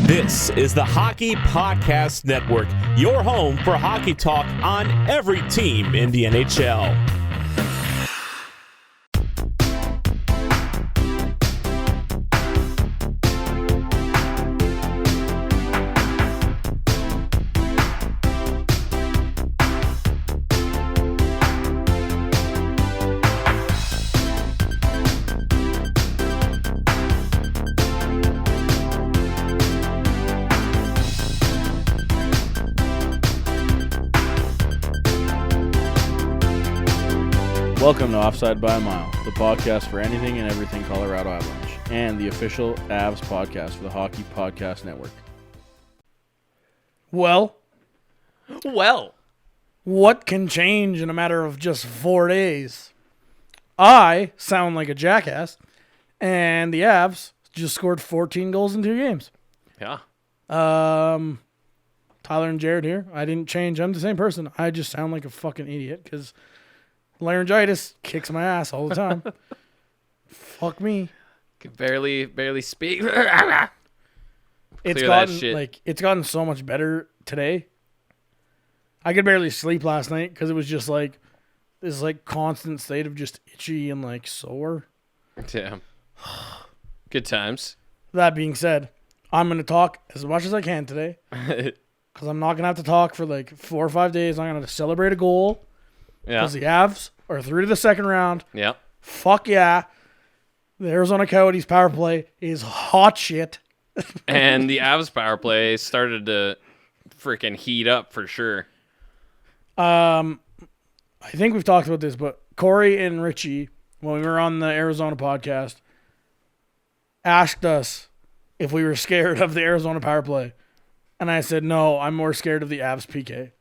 This is the Hockey Podcast Network, your home for hockey talk on every team in the NHL. Welcome to Offside by a Mile, the podcast for anything and everything Colorado Avalanche, and the official Avs podcast for the Hockey Podcast Network. Well, what can change in a matter of just 4 days? I sound like a jackass, and the Avs just scored 14 goals in 2 games. Yeah. Tyler and Jared here. I didn't change. I'm the same person. I just sound like a fucking idiot because laryngitis kicks my ass all the time. Fuck me. Can barely speak. It's gotten so much better today. I could barely sleep last night because it was just like this constant state of just itchy and sore. Damn. Good times. That being said, I'm gonna talk as much as I can today because I'm not gonna have to talk for 4 or 5 days. I'm gonna celebrate a goal. Yeah. Because the Avs are through to the second round. Yeah. Fuck yeah. The Arizona Coyotes power play is hot shit. And the Avs power play started to freaking heat up for sure. I think we've talked about this, but Corey and Richie, when we were on the Arizona podcast, asked us if we were scared of the Arizona power play. And I said, no, I'm more scared of the Avs PK.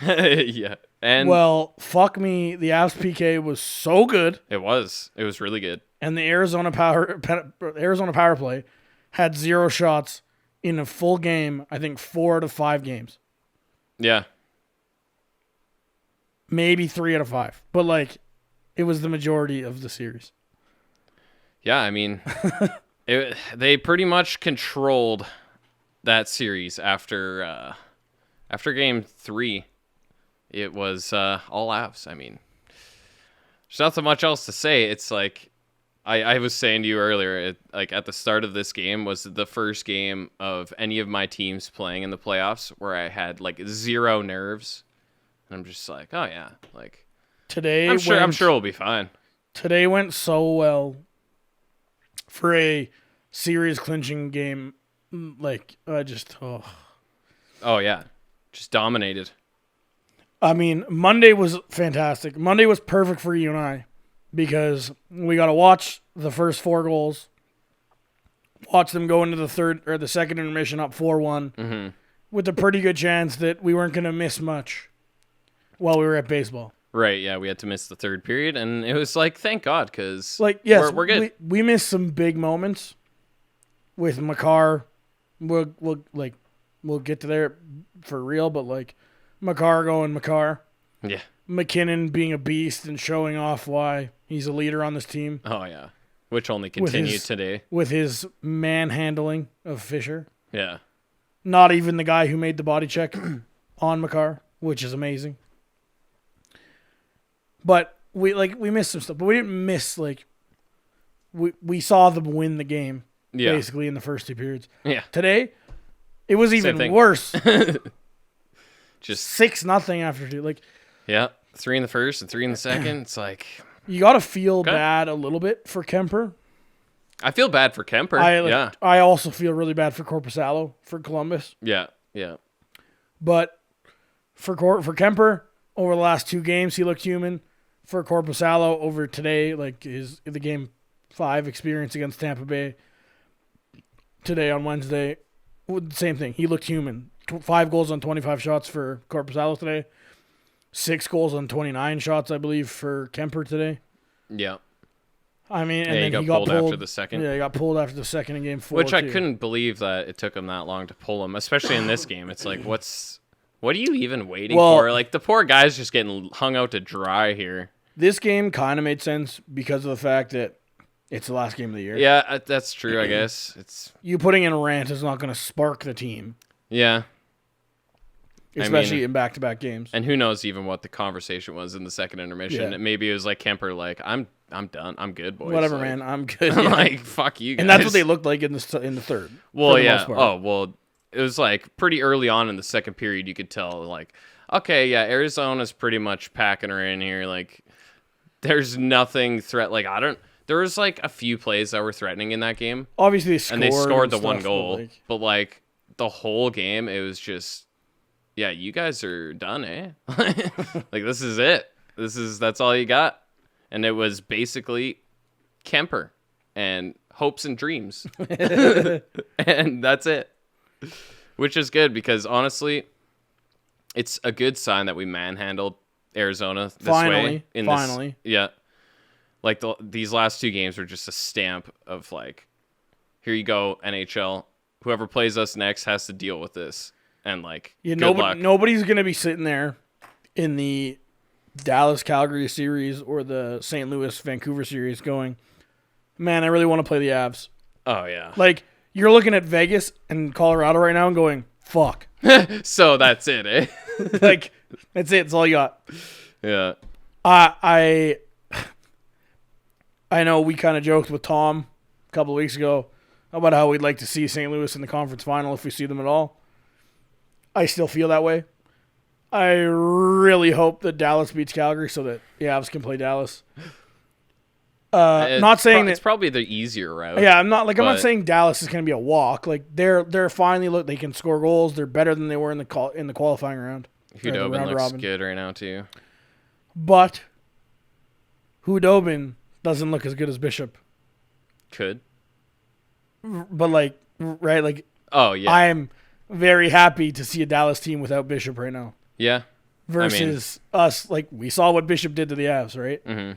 Yeah. And well, fuck me. The Avs PK was so good. It was really good. And the Arizona power play had 0 shots in a full game, I think 4 out of 5 games. Yeah. Maybe 3 out of 5. But it was the majority of the series. Yeah, I mean, they pretty much controlled that series after game 3. It was all Avs. I mean, there's nothing much else to say. It's I was saying to you earlier, at the start of this game was the first game of any of my teams playing in the playoffs where I had 0 nerves. And I'm just oh yeah, today. I'm sure we'll be fine. Today went so well for a series clinching game. Oh yeah, just dominated. I mean, Monday was fantastic. Monday was perfect for you and I because we got to watch the first 4 goals, watch them go into the second intermission up 4-1 with a pretty good chance that we weren't going to miss much while we were at baseball. Right, yeah, we had to miss the third period, and it was thank God, because yes, we're good. We missed some big moments with Makar. We'll get to there for real, but Makar going Makar. Yeah. MacKinnon being a beast and showing off why he's a leader on this team. Oh, yeah. Which only continued today. With his manhandling of Fisher. Yeah. Not even the guy who made the body check on Makar, which is amazing. But we missed some stuff. But we didn't miss, we saw them win the game, basically, in the first 2 periods. Yeah. Today, it was even worse. Just 6-0 after 2. Yeah, 3 in the first and 3 in the second. It's you got to feel bad a little bit for Kemper. I feel bad for Kemper. Yeah. I also feel really bad for Korpisalo for Columbus. Yeah. But for Kemper, over the last 2 games, he looked human. For Korpisalo, over today, the game 5 experience against Tampa Bay today on Wednesday, same thing. He looked human. 5 goals on 25 shots for Korpisalo today. 6 goals on 29 shots, I believe, for Kemper today. Yeah. I mean, and then he got pulled after the second. Yeah, he got pulled after the second in game 4. Which I couldn't believe that it took him that long to pull him, especially in this game. It's what are you even waiting for? The poor guy's just getting hung out to dry here. This game kind of made sense because of the fact that It's the last game of the year. Yeah, that's true, I guess. It's You putting in a rant is not going to spark the team, yeah. especially in back-to-back games. And who knows even what the conversation was in the second intermission. Yeah. Maybe it was like Kemper, like, I'm done. I'm good, boys. Whatever, like, man. I'm good. like, fuck you guys. And that's what they looked like in the third. Well, for the yeah. most part. Oh, well, it was like pretty early on in the second period. You could tell, like, okay, yeah, Arizona's pretty much packing her in here. Like, there's nothing Like, there was like a few plays that were threatening in that game. Obviously, They scored the one stuff, goal. But like the whole game, it was just, yeah, you guys are done, eh? Like, this is it. That's all you got. And it was basically Kemper and hopes and dreams. And that's it. Which is good because honestly, it's a good sign that we manhandled Arizona this way. Finally. Yeah. Like these last two games were just a stamp of like, here you go, NHL. Whoever plays us next has to deal with this. And like, good luck. Nobody's going to be sitting there in the Dallas-Calgary series or the St. Louis-Vancouver series going, man, I really want to play the Avs. Oh, yeah. Like, you're looking at Vegas and Colorado right now and going, fuck. So that's it, eh? Like, that's it. That's all you got. Yeah. I know we kind of joked with Tom a couple of weeks ago about how we'd like to see St. Louis in the conference final if we see them at all. I still feel that way. I really hope that Dallas beats Calgary so that the Avs can play Dallas. Not saying it's probably the easier route. Yeah, I'm not saying Dallas is going to be a walk. Like they're finally they can score goals. They're better than they were in the qualifying round. Hudobin looks good right now too. But Hudobin doesn't look as good as Bishop. Could. But like, right? Like, oh yeah, I'm very happy to see a Dallas team without Bishop right now. Yeah. Versus us, like we saw what Bishop did to the Avs, right? Mm-hmm.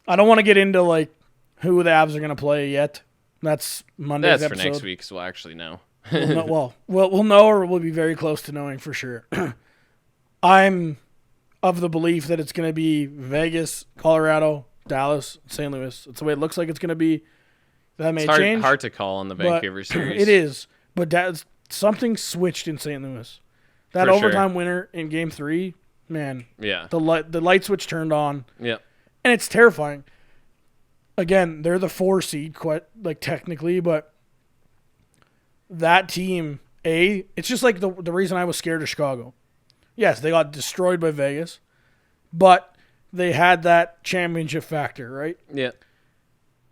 I don't want to get into like who the Avs are going to play yet. That's Monday's episode. That's for next week, so we'll actually know. We'll know, or we'll be very close to knowing for sure. I'm of the belief that it's going to be Vegas, Colorado, Dallas, St. Louis. That's the way it looks like it's going to be. That may change. Hard to call on the Vancouver series. It is, but something switched in St. Louis. That overtime winner in Game 3, man. Yeah. The light switch turned on. Yeah. And it's terrifying. Again, they're the 4 seed, quite like technically, but that team, it's just like the reason I was scared of Chicago. Yes, they got destroyed by Vegas, but they had that championship factor, right? Yeah.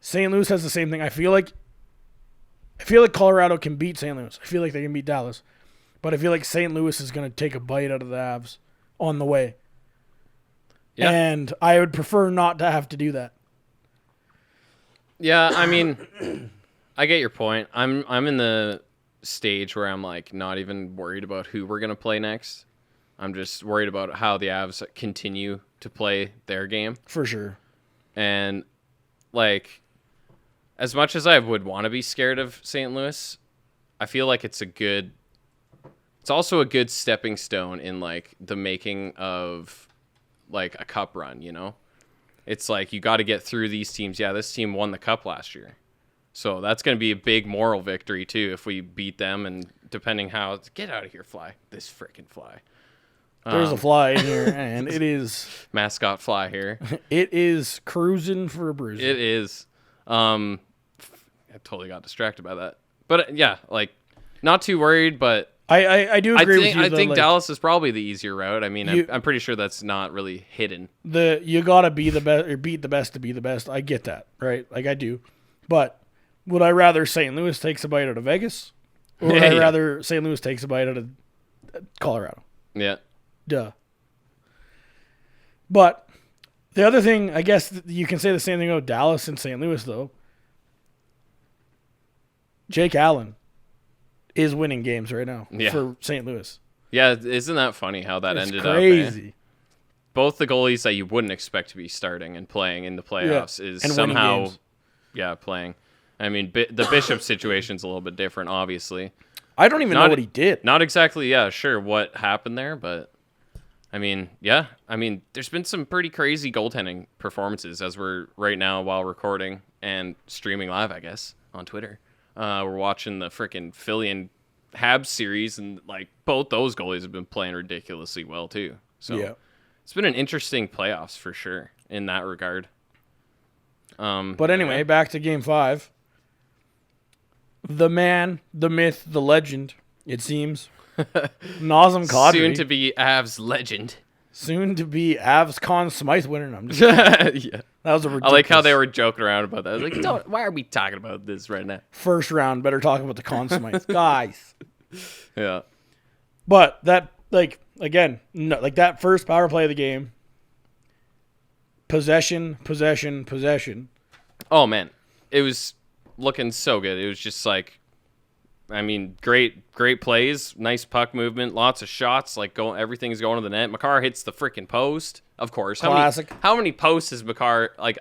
St. Louis has the same thing. I feel like Colorado can beat St. Louis. I feel like they can beat Dallas. But I feel like St. Louis is going to take a bite out of the Avs on the way. Yeah. And I would prefer not to have to do that. Yeah, I mean, I get your point. I'm in the stage where I'm like not even worried about who we're going to play next. I'm just worried about how the Avs continue to play their game. For sure. And like, as much as I would want to be scared of St. Louis, I feel like it's also a good stepping stone in like the making of like a cup run, you know? It's like you got to get through these teams. Yeah, this team won the cup last year. So that's going to be a big moral victory too if we beat them, and depending how get out of here, fly. This freaking fly. There's a fly in here, and it is mascot fly here. It is cruising for a bruise. It is. I totally got distracted by that. But yeah, like not too worried, but I do agree with you. I think Dallas is probably the easier route. I mean, I'm pretty sure that's not really hidden. You gotta be the best or beat the best to be the best. I get that, right? Like I do. But would I rather St. Louis takes a bite out of Vegas, or would I rather St. Louis takes a bite out of Colorado? Yeah. Duh. But the other thing, I guess you can say the same thing about Dallas and St. Louis, though. Jake Allen is winning games right now for St. Louis. Yeah, isn't that funny how that ended up? Crazy. Both the goalies that you wouldn't expect to be starting and playing in the playoffs is and somehow, playing. I mean, the Bishop situation's a little bit different, obviously. I don't even know what he did. Not exactly, sure what happened there, but I mean, yeah. I mean, there's been some pretty crazy goaltending performances as we're right now while recording and streaming live, I guess, on Twitter. We're watching the freaking Philly and Habs series, and like both those goalies have been playing ridiculously well too. So Yeah. it's been an interesting playoffs for sure in that regard. But anyway, back to Game 5. The man, the myth, the legend, it seems. Nazem Kadri. Soon to be Avs legend. Soon to be Avs Conn Smythe winner. I'm just Yeah. That was a I ridiculous. like how they were joking around about that. I was like, why are we talking about this right now? First round, better talk about the Conn Smythe. Guys. Yeah. But that, like, again, no, like that first power play of the game, possession. Oh, man. It was looking so good. It was just like, I mean, great plays, nice puck movement, lots of shots, like everything's going to the net. Makar hits the freaking post, of course. Classic. How many posts has Makar, like,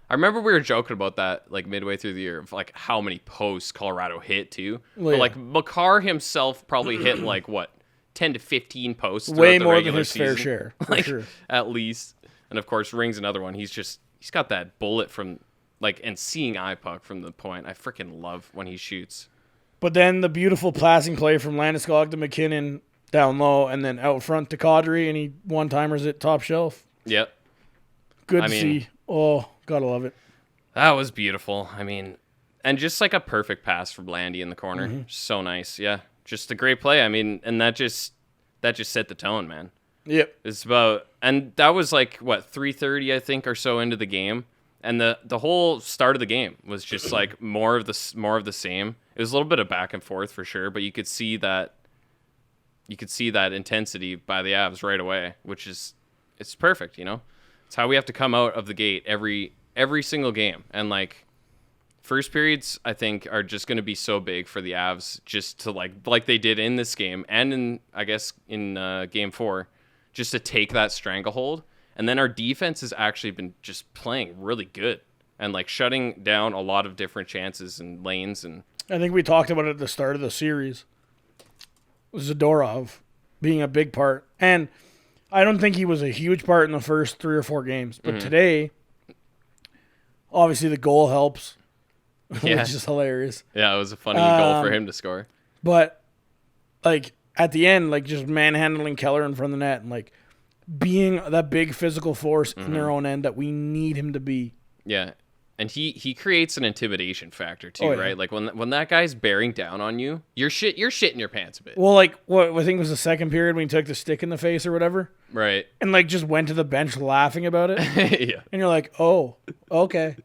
I remember we were joking about that, like, midway through the year, of, like, how many posts Colorado hit, too. Well, but, yeah. like, Makar himself probably hit, like, what, 10 to 15 posts Way throughout the more than regular his fair season. share, for Like, sure. at least. And, of course, Ring's another one. He's got that bullet from, like, and seeing eye puck from the point. I freaking love when he shoots. But then the beautiful passing play from Landeskog to MacKinnon down low and then out front to Kadri, and he one-timers it top shelf. Yep. Good I to mean- see. Oh, gotta love it. That was beautiful. I mean, and just like a perfect pass from Landy in the corner. So nice. Yeah. Just a great play. I mean, and that just set the tone, man. Yep. It's about, and that was like, what, 3:30, I think, or so into the game. And the whole start of the game was just like more of the same. It was a little bit of back and forth for sure, but you could see that intensity by the Avs right away, which is, it's perfect, you know? It's how we have to come out of the gate every single game. And like first periods, I think, are just going to be so big for the Avs, just to like they did in this game and in, I guess, in game 4, just to take that stranglehold. And then our defense has actually been just playing really good and like shutting down a lot of different chances and lanes. And I think we talked about it at the start of the series. Zadorov being a big part. And I don't think he was a huge part in the first 3 or 4 games. But today, obviously the goal helps, Yeah. which is hilarious. yeah, it was a funny goal for him to score. But, like, at the end, like, just manhandling Keller in front of the net and, like, being that big physical force in their own end that we need him to be. Yeah. And he creates an intimidation factor too, Oh, yeah. right? Like when that guy's bearing down on you, you're shitting your pants a bit. Well, like, what I think was the second period when he took the stick in the face or whatever, Right. and, like, just went to the bench laughing about it. Yeah. And you're like, oh, okay.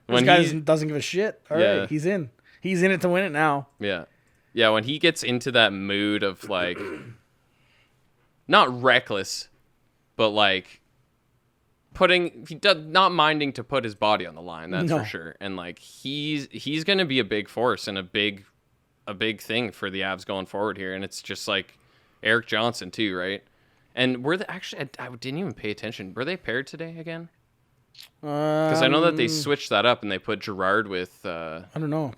When This guy he- doesn't give a shit. All right, Yeah. he's in. He's in it to win it now. Yeah. Yeah, when he gets into that mood of like not reckless, but like not minding to put his body on the line, that's No. for sure. And like he's going to be a big force and a big thing for the Avs going forward here, and it's just like Eric Johnson too, right? And were they actually, I didn't even pay attention. Were they paired today again? Because I know that they switched that up and they put Gerard with I don't know.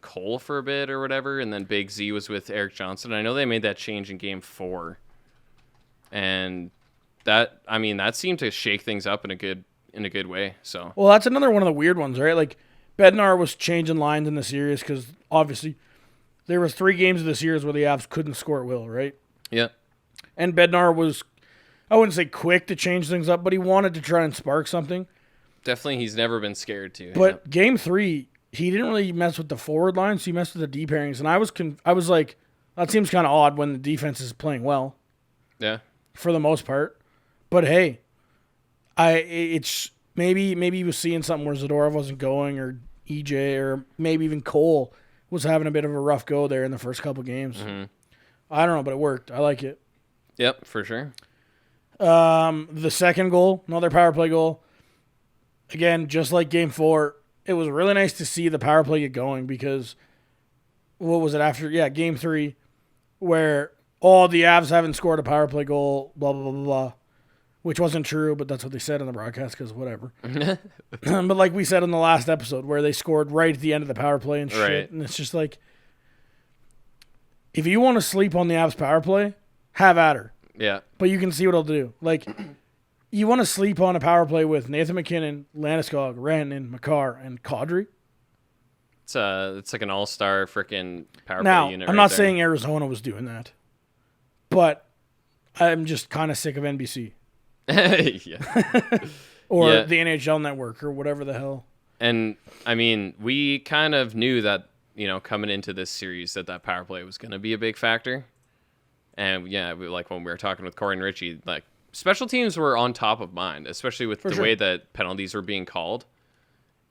Cole for a bit or whatever, and then Big Z was with Eric Johnson. I know they made that change in game 4. And that seemed to shake things up in a good way. So Well, that's another one of the weird ones, right? Like, Bednar was changing lines in the series because, obviously, there was 3 games of the series where the Avs couldn't score at will, right? yeah. And Bednar was, I wouldn't say quick to change things up, but he wanted to try and spark something. Definitely he's never been scared to. But game 3, he didn't really mess with the forward line, so he messed with the D pairings. And I was like, that seems kind of odd when the defense is playing well yeah. for the most part. But hey, it's maybe he was seeing something where Zadorov wasn't going, or EJ, or maybe even Cole was having a bit of a rough go there in the first couple games. Mm-hmm. I don't know, but it worked. I like it. Yep, for sure. The second goal, another power play goal. Again, just like game 4, it was really nice to see the power play get going because what was it after? Yeah, game 3, where all the Avs haven't scored a power play goal, blah, blah, blah, blah, blah, which wasn't true, but that's what they said in the broadcast because whatever. But like we said in the last episode where they scored right at the end of the power play and shit, Right. and it's just like, if you want to sleep on the Avs power play, have at her. Yeah. but you can see what it'll do. Like, you want to sleep on a power play with Nathan MacKinnon, Landeskog, Rantanen, Makar, and Kadri. It's like an all-star freaking power Now, play unit. I'm right not there. saying Arizona was doing that, but I'm just kind of sick of NBC Yeah. or Yeah. the NHL Network or whatever the hell. And I mean, we kind of knew that, coming into this series that power play was going to be a big factor. And yeah, like when we were talking with Corey and Richie, like special teams were on top of mind, especially with the way that penalties were being called.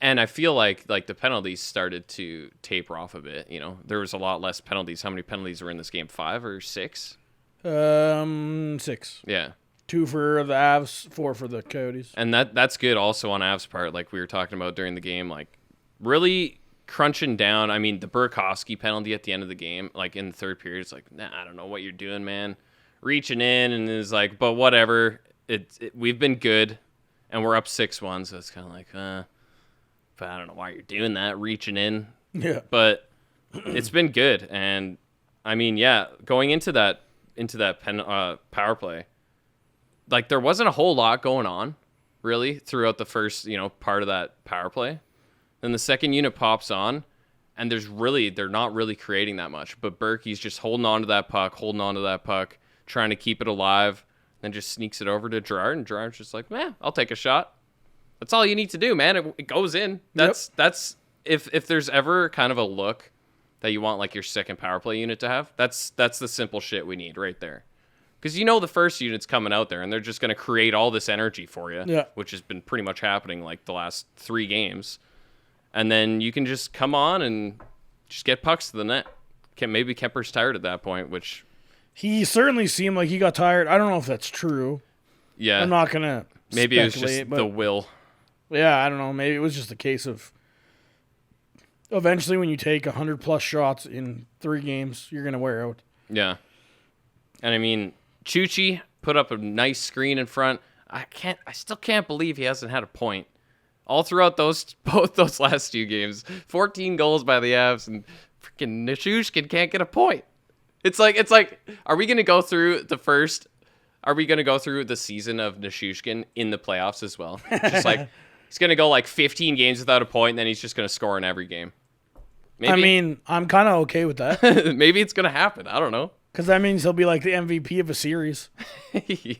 And I feel like the penalties started to taper off a bit. There was a lot less penalties. How many penalties were in this game? 5 or 6? 6. Yeah. 2 for the Avs, 4 for the Coyotes. And that's good also on Avs' part, like we were talking about during the game, like really crunching down. I mean, the Burakovsky penalty at the end of the game, like in the third period, it's like, nah, I don't know what you're doing, man. Reaching in, and it's like, but whatever. We've been good, and we're up 6-1, so it's kind of like, but I don't know why you're doing that, reaching in. Yeah. But it's been good, and I mean, yeah, going into that power play, like there wasn't a whole lot going on, really, throughout the first, part of that power play. Then the second unit pops on, and they're not really creating that much. But Berkey's just holding on to that puck, trying to keep it alive, then just sneaks it over to Gerard, and Gerard's just like, man, I'll take a shot. That's all you need to do, man. It goes in. That's if there's ever kind of a look that you want like your second power play unit to have, that's the simple shit we need right there. Because the first unit's coming out there, and they're just going to create all this energy for you, which has been pretty much happening like the last 3 games. And then you can just come on and just get pucks to the net. Maybe Kemper's tired at that point, which... He certainly seemed like he got tired. I don't know if that's true. Yeah. I'm not going to Maybe it was just the will. Yeah, I don't know. Maybe it was just a case of eventually when you take 100-plus shots in 3 games, you're going to wear out. Yeah. And I mean, Chuchi put up a nice screen in front. I still can't believe he hasn't had a point. All throughout both those last 2 games, 14 goals by the Avs, and freaking Nichushkin can't get a point. It's like, are we gonna go through the season of Nichushkin in the playoffs as well? Just like he's gonna go like 15 games without a point, and then he's just gonna score in every game. Maybe. I mean, I'm kind of okay with that. Maybe it's gonna happen. I don't know. Because that means he'll be like the MVP of a series. Yeah.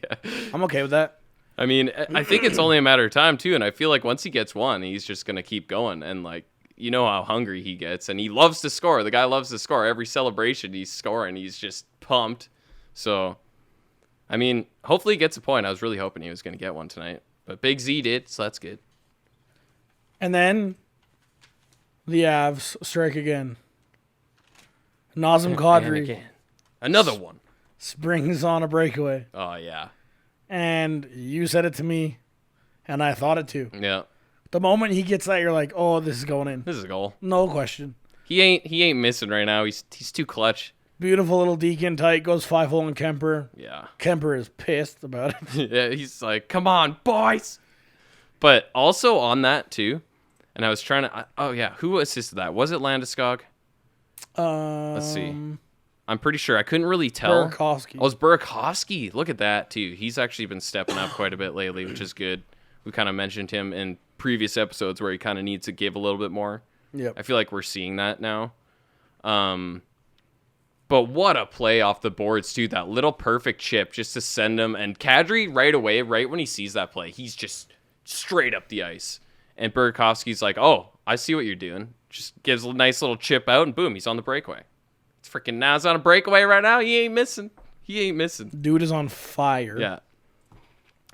I'm okay with that. I mean, I think it's only a matter of time, too, and I feel like once he gets one, he's just going to keep going, and, like, you know how hungry he gets, and he loves to score. The guy loves to score. Every celebration he's scoring, he's just pumped. So, I mean, hopefully he gets a point. I was really hoping he was going to get one tonight, but Big Z did, so that's good. And then the Avs strike again. Nazem Kadri Another one. springs on a breakaway. Oh, yeah. And you said it to me, and I thought it too. Yeah. The moment he gets that, you're like, oh, this is going in. This is a goal. No question. He ain't missing right now. He's too clutch. Beautiful little Deacon tight, goes 5-hole on Kemper. Yeah. Kemper is pissed about it. Yeah, he's like, come on, boys. But also on that, too, and I was trying to... who assisted that? Was it Landeskog? Let's see. I'm pretty sure. I couldn't really tell. Burakovsky. Oh, it's Burakovsky. Look at that, too. He's actually been stepping up quite a bit lately, which is good. We kind of mentioned him in previous episodes where he kind of needs to give a little bit more. Yep. I feel like we're seeing that now. But what a play off the boards, too. That little perfect chip just to send him. And Kadri, right away, right when he sees that play, he's just straight up the ice. And Burakovsky's like, oh, I see what you're doing. Just gives a nice little chip out, and boom, he's on the breakaway. It's freaking Naz on a breakaway right now. He ain't missing. Dude is on fire. Yeah.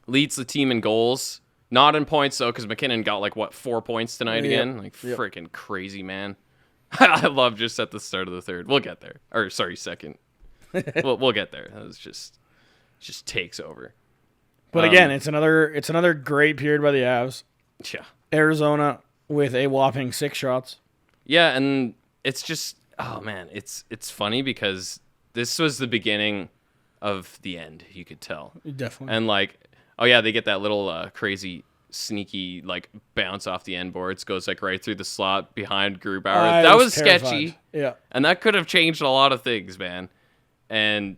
Leads the team in goals. Not in points, though, because MacKinnon got, 4 points tonight again? Freaking crazy, man. I love just at the start of the third. We'll get there. Or, sorry, second. we'll get there. That was just takes over. But again, it's another great period by the Avs. Yeah. Arizona with a whopping 6 shots. Yeah, and it's just... Oh, man, it's funny because this was the beginning of the end, you could tell. Definitely. And, they get that little crazy, sneaky, bounce off the end boards, goes, right through the slot behind Grubauer. That was terrified. sketchy. Yeah. And that could have changed a lot of things, man. And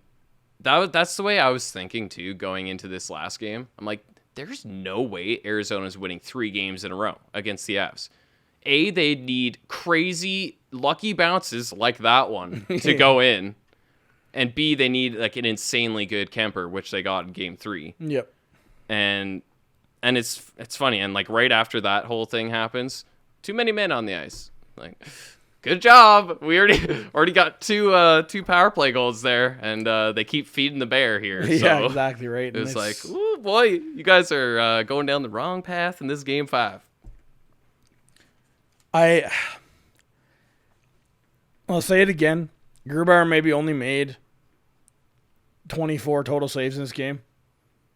that's the way I was thinking too going into this last game. I'm like, there's no way Arizona's winning 3 games in a row against the Avs. A, they need crazy lucky bounces like that one to go in. And B, they need like an insanely good Kemper, which they got in game 3. Yep. And it's funny. And like right after that whole thing happens, too many men on the ice. Like, good job. We already got two power play goals there, and they keep feeding the bear here. Yeah, So exactly right. it was like, oh boy, you guys are going down the wrong path in this game 5. I'll say it again. Grubauer maybe only made 24 total saves in this game.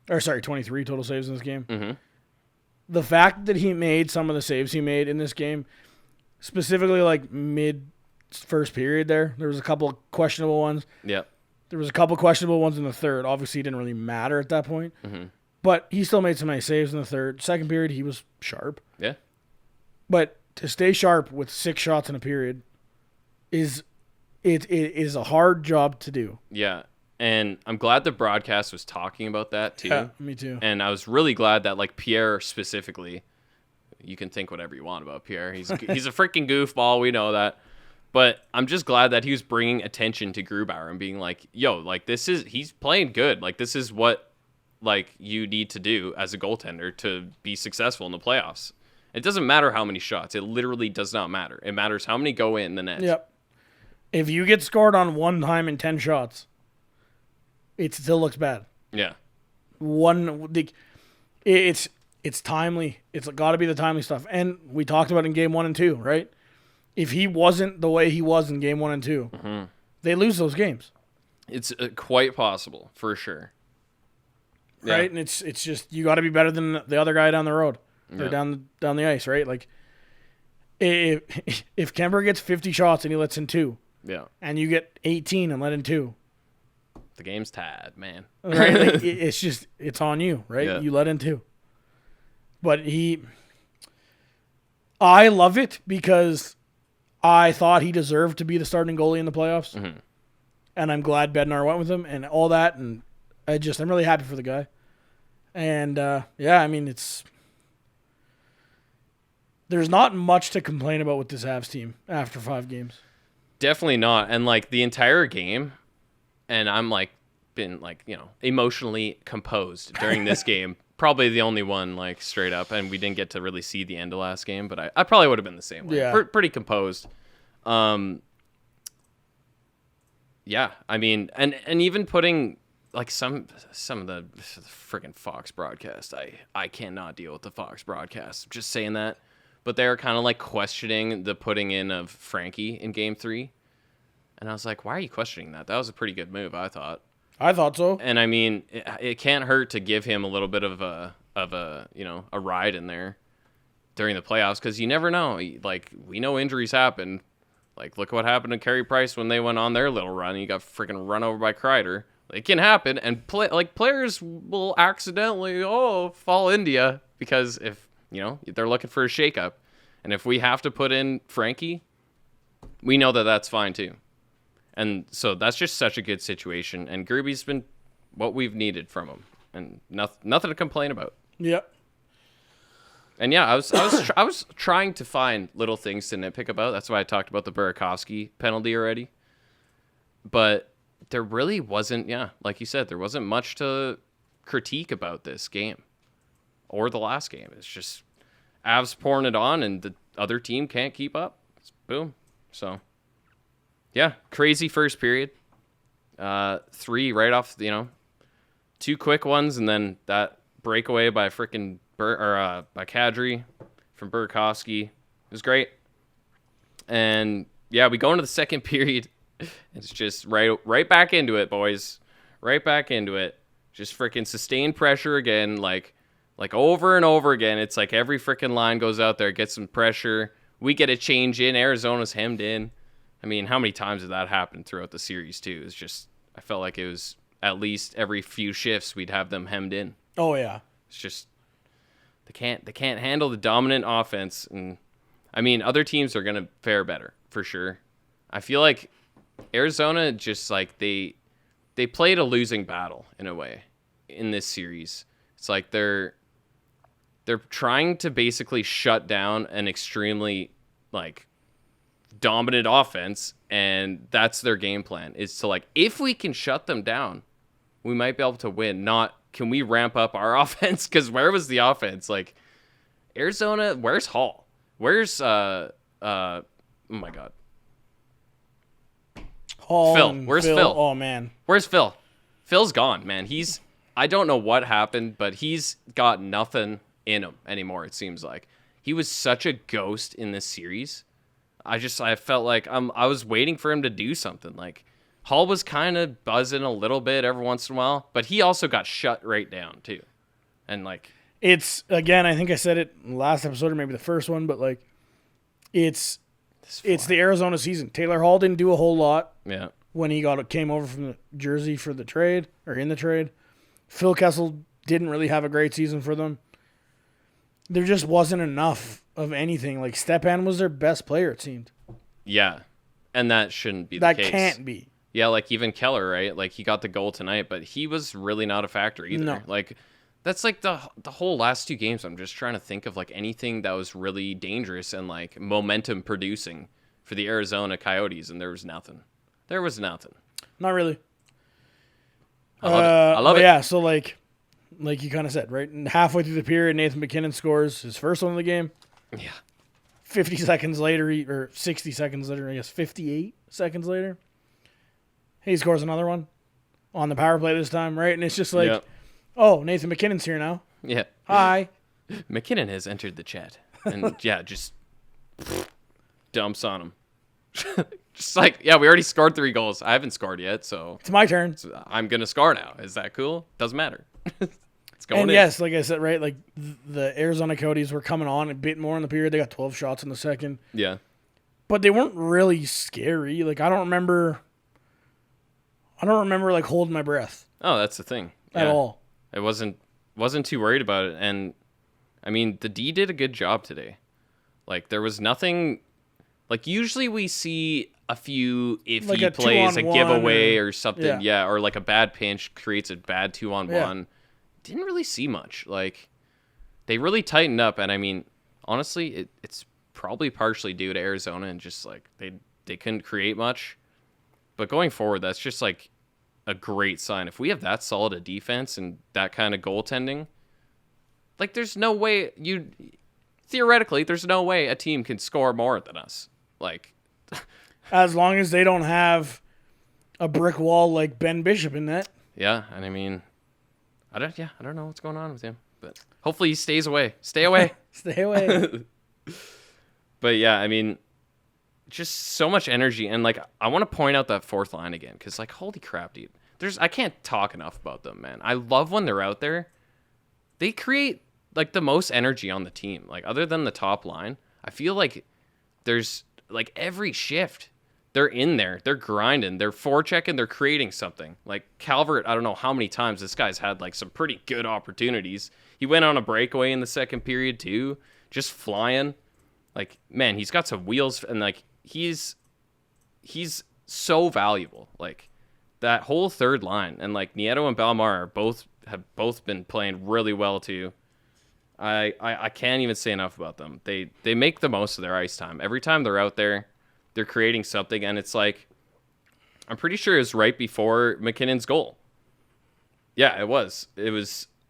Or sorry, 23 total saves in this game. Mm-hmm. The fact that he made some of the saves he made in this game, specifically like mid first period there was a couple of questionable ones. Yep. There was a couple of questionable ones in the third. Obviously, it didn't really matter at that point. Mm-hmm. But he still made some nice saves in the third. Second period, he was sharp. Yeah. But to stay sharp with 6 shots in a period is a hard job to do. Yeah. And I'm glad the broadcast was talking about that too. Yeah, me too. And I was really glad that like Pierre specifically, you can think whatever you want about Pierre. He's a freaking goofball. We know that. But I'm just glad that he was bringing attention to Grubauer and being like, yo, like he's playing good. Like this is what like you need to do as a goaltender to be successful in the playoffs. It doesn't matter how many shots. It literally does not matter. It matters how many go in the net. Yep. If you get scored on one time in 10 shots, it still looks bad. Yeah. It's timely. It's got to be the timely stuff. And we talked about it in game 1 and 2, right? If he wasn't the way he was in game 1 and 2, Mm-hmm. they lose those games. It's quite possible, for sure. Yeah. Right? And it's just you got to be better than the other guy down the road or down the ice, right? Like if Kemper gets 50 shots and he lets in 2, yeah, and you get 18 and let in 2, the game's tied, man. right? Like, it's on you, right? Yeah. You let in 2. But I love it because I thought he deserved to be the starting goalie in the playoffs. Mm-hmm. And I'm glad Bednar went with him and all that. And I'm really happy for the guy. And, I mean, there's not much to complain about with this Avs team after 5 games. Definitely not. And like the entire game, and I'm like been like, emotionally composed during this game. Probably the only one like straight up, and we didn't get to really see the end of last game, but I probably would have been the same way. Yeah. Pretty composed. Yeah, I mean, and even putting like some of the freaking Fox broadcast, I cannot deal with the Fox broadcast. Just saying that, but they're kind of like questioning the putting in of Frankie in Game 3, and I was like, why are you questioning that? That was a pretty good move, I thought. I thought so. And I mean, it can't hurt to give him a little bit of a ride in there during the playoffs, because you never know. Like, we know injuries happen. Like, look what happened to Carey Price when they went on their little run. He got freaking run over by Kreider. It can happen, and players will accidentally fall India because if they're looking for a shakeup, and if we have to put in Frankie, we know that that's fine too. And so that's just such a good situation, and Gruby's been what we've needed from him, and nothing to complain about. Yep. And yeah, I was trying to find little things to nitpick about. That's why I talked about the Burakovsky penalty already. But there really wasn't, like you said, there wasn't much to critique about this game or the last game. It's just Avs pouring it on, and the other team can't keep up. Boom. So. Yeah, crazy first period. 3 right off, 2 quick ones, and then that breakaway by freaking by Kadri from Burakovsky. It was great. And yeah, we go into the second period. It's just right back into it, boys. Right back into it. Just freaking sustained pressure again, like over and over again. It's like every freaking line goes out there, gets some pressure. We get a change in. Arizona's hemmed in. I mean, how many times did that happen throughout the series, too? It's just, I felt like it was at least every few shifts we'd have them hemmed in. Oh, yeah. It's just, they can't handle the dominant offense. And, I mean, other teams are going to fare better, for sure. I feel like Arizona just, like, they they played a losing battle in a way in this series. It's like they're trying to basically shut down an extremely like dominant offense, and that's their game plan, is to like, if we can shut them down, we might be able to win. Not can we ramp up our offense, because where was the offense? Like Arizona, where's Hall? Where's oh my god, Hall Phil? and Where's Phil? Oh man, Where's Phil? Phil's gone, man. I don't know what happened, but he's got nothing in him anymore, it seems like. He was such a ghost in this series. I felt like I was waiting for him to do something. Like Hall was kind of buzzing a little bit every once in a while, but he also got shut right down too. And like, it's, again, I think I said it in the last episode or maybe the first one, but like it's the Arizona season. Taylor Hall didn't do a whole lot. Yeah. When he came over from the Jersey for the trade, or in the trade. Phil Kessel didn't really have a great season for them. There just wasn't enough of anything. Like Stepan was their best player, it seemed. Yeah. And that shouldn't be the case. That can't be. Yeah, like even Keller, right? Like he got the goal tonight, but he was really not a factor either. No. Like that's like the whole last two games. I'm just trying to think of like anything that was really dangerous and like momentum producing for the Arizona Coyotes, and there was nothing. There was nothing. Not really. I love it. I love it. Yeah, so like you kind of said, right? And halfway through the period, Nathan MacKinnon scores his first one of the game. Yeah. 50 seconds later, or 60 seconds later, I guess 58 seconds later, he scores another one on the power play this time, right? And it's just like, oh, Nathan MacKinnon's here now. Yeah. Hi. MacKinnon has entered the chat. And yeah, just dumps on him. Just like, yeah, we already scored 3 goals. I haven't scored yet, so It's my turn. I'm going to score now. Is that cool? Doesn't matter. It's going And in. yes, like I said, right, like the Arizona Coyotes were coming on a bit more in the period. They got 12 shots in the second. Yeah. But they weren't really scary. Like I don't remember like holding my breath Oh, that's the thing. at Yeah. all. I wasn't too worried about it, and I mean the D did a good job today. Like there was nothing. Like usually we see a few iffy Like a plays, a 2-on-1 giveaway or something, yeah. or like a bad pinch creates a bad 2-on-1. Yeah. Didn't really see much. Like they really tightened up, and I mean honestly, it's probably partially due to Arizona and just like they couldn't create much. But going forward, that's just like a great sign. If we have that solid a defense and that kind of goaltending, like there's no way theoretically there's no way a team can score more than us. Like As long as they don't have a brick wall like Ben Bishop in that. yeah, and I mean I don't know what's going on with him, but hopefully he stays away. Stay away. Stay away. But yeah, I mean just so much energy, and like I want to point out that fourth line again cuz like holy crap, dude. I can't talk enough about them, man. I love when they're out there. They create like the most energy on the team. Like other than the top line, I feel like there's like every shift they're in there, they're grinding, they're forechecking, they're creating something. Like Calvert, I don't know how many times this guy's had like some pretty good opportunities. He went on a breakaway in the second period too, just flying. Like man, he's got some wheels, and like he's so valuable. Like that whole third line, and like Nieto and Belmar have both been playing really well too. I can't even say enough about them. They make the most of their ice time. Every time they're out there, they're creating something, and it's like I'm pretty sure it was right before MacKinnon's goal. Yeah, it was.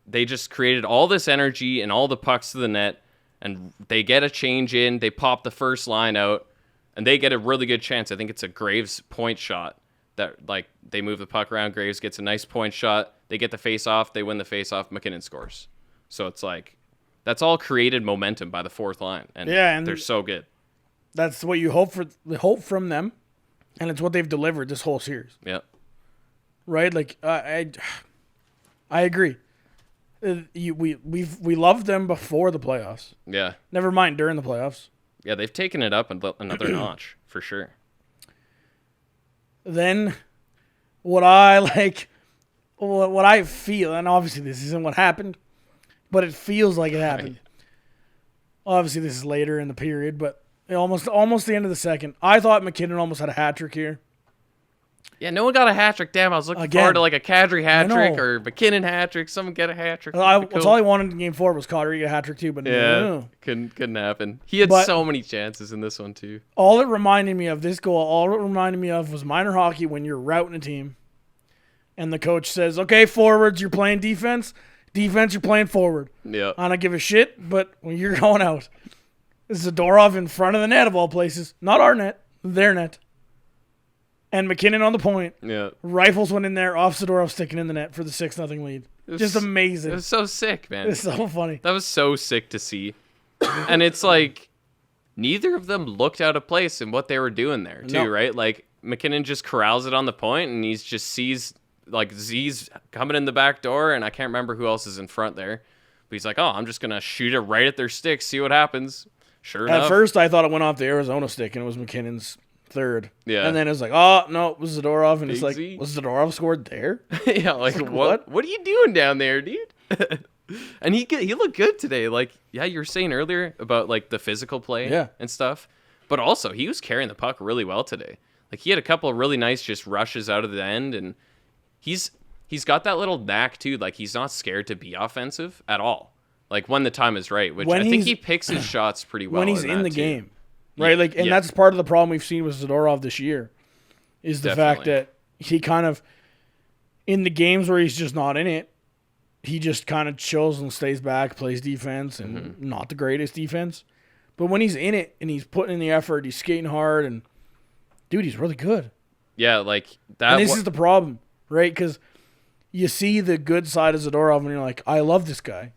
They just created all this energy and all the pucks to the net, and they get a change in, they pop the first line out, and they get a really good chance. I think it's a Graves point shot. That like they move the puck around, Graves gets a nice point shot, they get the face off, they win the face off, MacKinnon scores. So it's like that's all created momentum by the fourth line, and they're so good. That's what you hope from them, and it's what they've delivered this whole series. Yeah. Right? Like I agree. We loved them before the playoffs. Yeah. Never mind during the playoffs. Yeah, they've taken it up another notch for sure. Then what I feel, and obviously this isn't what happened, but it feels like it happened. Right. Obviously this is later in the period, but almost the end of the second. I thought MacKinnon almost had a hat trick here. Yeah, no one got a hat trick. Damn, I was looking forward to like a Kadri hat trick or MacKinnon hat trick. Someone get a hat trick. That's all I wanted in Game 4 was Kadri get a hat trick too, but no. Couldn't happen. He had so many chances in this one too. All it reminded me of was minor hockey when you're routing a team, and the coach says, "Okay, forwards, you're playing defense. Defense, you're playing forward." Yeah. I don't give a shit, but when you're going out, Zadorov in front of the net of all places, not our net, their net. And MacKinnon on the point. Yeah. Rifles went in there, off Zadorov sticking in the net for the 6-0 lead. Just amazing. It was so sick, man. It's so funny. That was so sick to see. And it's like neither of them looked out of place in what they were doing there, too, right? Like MacKinnon just corrals it on the point, and he just sees like Z's coming in the back door, and I can't remember who else is in front there. But he's like, "Oh, I'm just gonna shoot it right at their stick, see what happens." Sure enough. At first, I thought it went off the Arizona stick, and it was MacKinnon's third. Yeah. And then it was like, oh, no, it was Zadorov. And Big it's like, Z. was Zadorov scored there? Yeah, like what are you doing down there, dude? And he looked good today. Like, yeah, you were saying earlier about like the physical play and stuff. But also, he was carrying the puck really well today. Like, he had a couple of really nice just rushes out of the end, and he's got that little knack too. Like, he's not scared to be offensive at all. Like, when the time is right, which I think he picks his shots pretty well. When he's in the game. Right, like, and that's part of the problem we've seen with Zadorov this year, is the fact that he kind of, in the games where he's just not in it, he just kind of chills and stays back, plays defense, and not the greatest defense. But when he's in it and he's putting in the effort, he's skating hard, and dude, he's really good. Yeah, like that. And this is the problem, right? Because you see the good side of Zadorov, and you're like, I love this guy.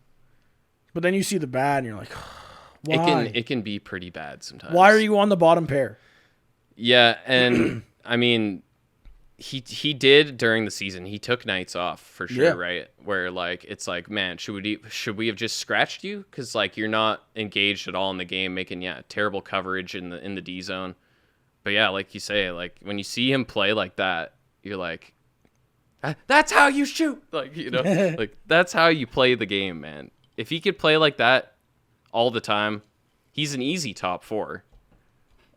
But then you see the bad, and you're like, why? It can be pretty bad sometimes. Why are you on the bottom pair? Yeah, and I mean, he did during the season. He took nights off for sure, right? Where like it's like, man, should we have just scratched you because like you're not engaged at all in the game, making terrible coverage in the D zone. But yeah, like you say, like when you see him play like that, you're like, that's how you shoot, like like that's how you play the game, man. If he could play like that all the time, he's an easy top 4.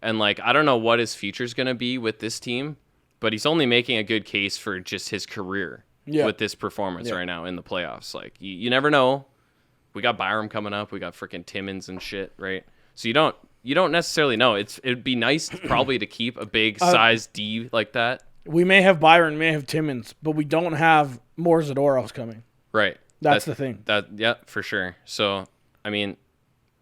And like I don't know what his future's gonna be with this team, but he's only making a good case for just his career with this performance right now in the playoffs. Like you never know. We got Byram coming up, we got freaking Timmins and shit, right? So you don't necessarily know. It'd be nice probably to keep a big size D like that. We may have Byron, may have Timmins, but we don't have more Zadorovs coming. Right. That's the thing. For sure. So I mean,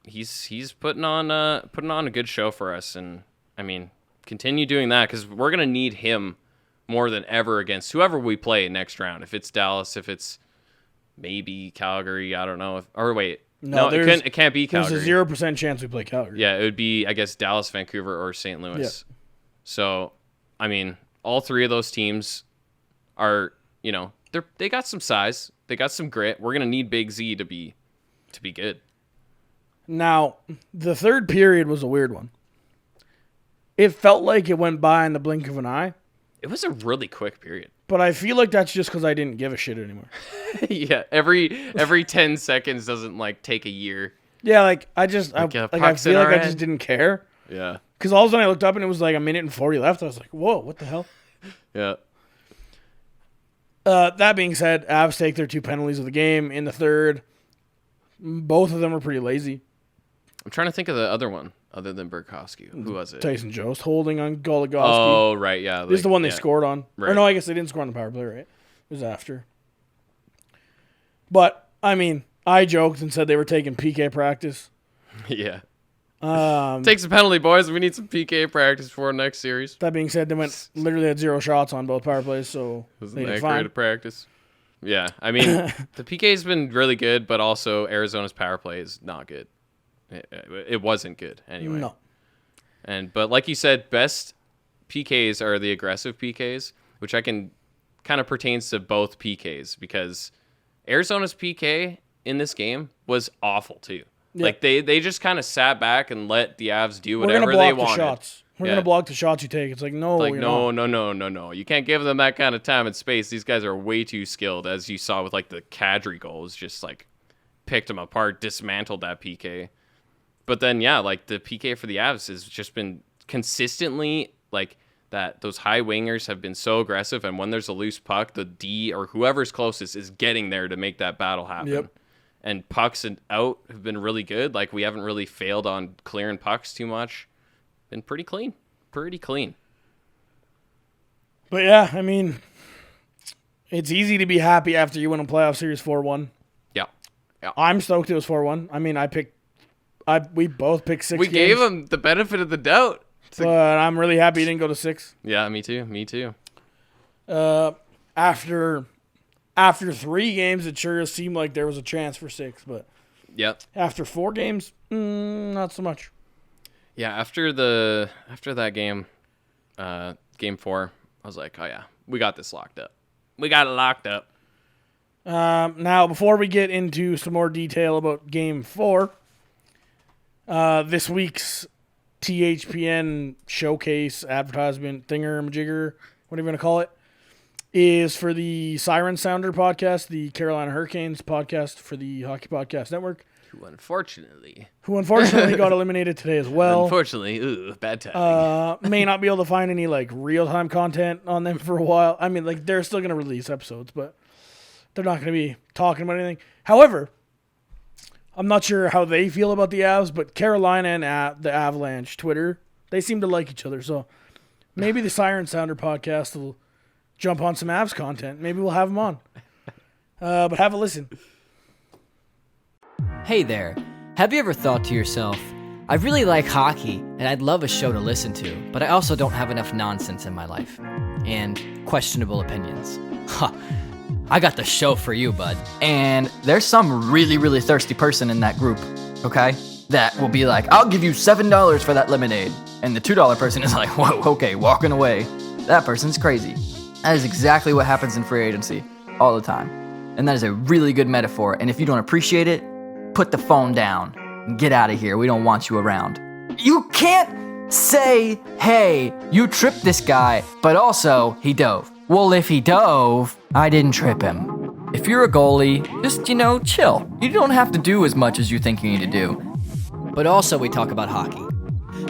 he's putting on a good show for us, and I mean, continue doing that because we're gonna need him more than ever against whoever we play next round. If it's Dallas, if it's maybe Calgary, I don't know. No, it can't be Calgary. There's a 0% chance we play Calgary. Yeah, it would be I guess Dallas, Vancouver, or St. Louis. Yeah. So I mean, all three of those teams are they got some size, they got some grit. We're gonna need Big Z to be good. Now, the third period was a weird one. It felt like it went by in the blink of an eye. It was a really quick period. But I feel like that's just because I didn't give a shit anymore. Yeah, every 10 seconds doesn't like take a year. Yeah, like I feel like I just didn't care. Yeah. Because all of a sudden I looked up and it was like 1:40 left. I was like, whoa, what the hell? Yeah. That being said, Avs take their 2 penalties of the game in the third. Both of them were pretty lazy. I'm trying to think of the other one other than Burakovsky. Who was it? Tyson Jost holding on Goligoski. Oh, right, yeah. This is the one they scored on. Right. Or no, I guess they didn't score on the power play, right? It was after. But, I mean, I joked and said they were taking PK practice. Yeah. Take some penalty, boys. We need some PK practice for next series. That being said, they literally had 0 shots on both power plays, so wasn't that great at practice? Yeah, I mean, the PK's been really good, but also Arizona's power play is not good. It wasn't good anyway. No. But like you said, best PKs are the aggressive PKs, which I can kind of pertains to both PKs because Arizona's PK in this game was awful too. Yeah. Like they just kind of sat back and let the Avs do whatever they wanted. We're gonna block the shots you take. It's like no. You can't give them that kind of time and space. These guys are way too skilled, as you saw with like the Kadri goals. Just like picked them apart, dismantled that PK. But then like the PK for the Avs has just been consistently like that those high wingers have been so aggressive, and when there's a loose puck, the D or whoever's closest is getting there to make that battle happen. Yep. And pucks and out have been really good. Like, we haven't really failed on clearing pucks too much. Been pretty clean. Pretty clean. But yeah, I mean, it's easy to be happy after you win a playoff series 4-1. Yeah. I'm stoked it was 4-1. I mean, we both picked 6 We games. gave him the benefit of the doubt. But I'm really happy he didn't go to 6. Yeah, me too. After 3 games, it sure seemed like there was a chance for 6. But Yep. after 4 games, not so much. Yeah, after that game, game 4, I was like, oh yeah, we got this locked up. We got it locked up. Now, before we get into some more detail about Game 4, this week's THPN showcase advertisement thingamajigger, whatever you want to call it, is for the Siren Sounder podcast, the Carolina Hurricanes podcast for the Hockey Podcast Network, Who unfortunately got eliminated today as well. Bad timing. May not be able to find any like real-time content on them for a while. I mean, like, they're still going to release episodes, but they're not going to be talking about anything. However, I'm not sure how they feel about the Avs, but Carolina and the Avalanche Twitter, they seem to like each other. So maybe the Siren Sounder podcast will jump on some Avs content. Maybe we'll have them on. But have a listen. Hey there. Have you ever thought to yourself, I really like hockey and I'd love a show to listen to, but I also don't have enough nonsense in my life and questionable opinions? Huh. I got the show for you, bud. And there's some really, really thirsty person in that group, okay? That will be like, I'll give you $7 for that lemonade. And the $2 person is like, whoa, okay, walking away. That person's crazy. That is exactly what happens in free agency all the time. And that is a really good metaphor. And if you don't appreciate it, put the phone down and get out of here. We don't want you around. You can't say, hey, you tripped this guy, but also he dove. Well, if he dove, I didn't trip him. If you're a goalie, just, chill. You don't have to do as much as you think you need to do. But also, we talk about hockey.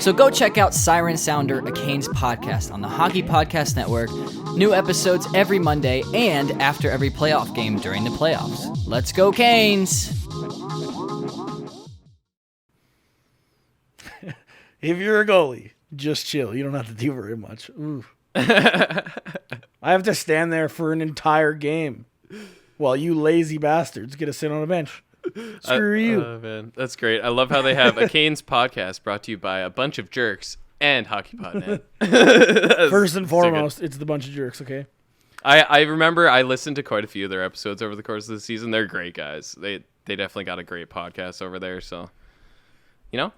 So go check out Siren Sounder, a Canes podcast on the Hockey Podcast Network. New episodes every Monday and after every playoff game during the playoffs. Let's go, Canes! If you're a goalie, just chill. You don't have to do very much. Ooh. I have to stand there for an entire game while you lazy bastards get to sit on a bench. Screw you. Oh, man. That's great. I love how they have a Canes podcast brought to you by a bunch of jerks and HockeyPodNet. First and foremost, it's the bunch of jerks, okay? I remember I listened to quite a few of their episodes over the course of the season. They're great guys. They definitely got a great podcast over there. So,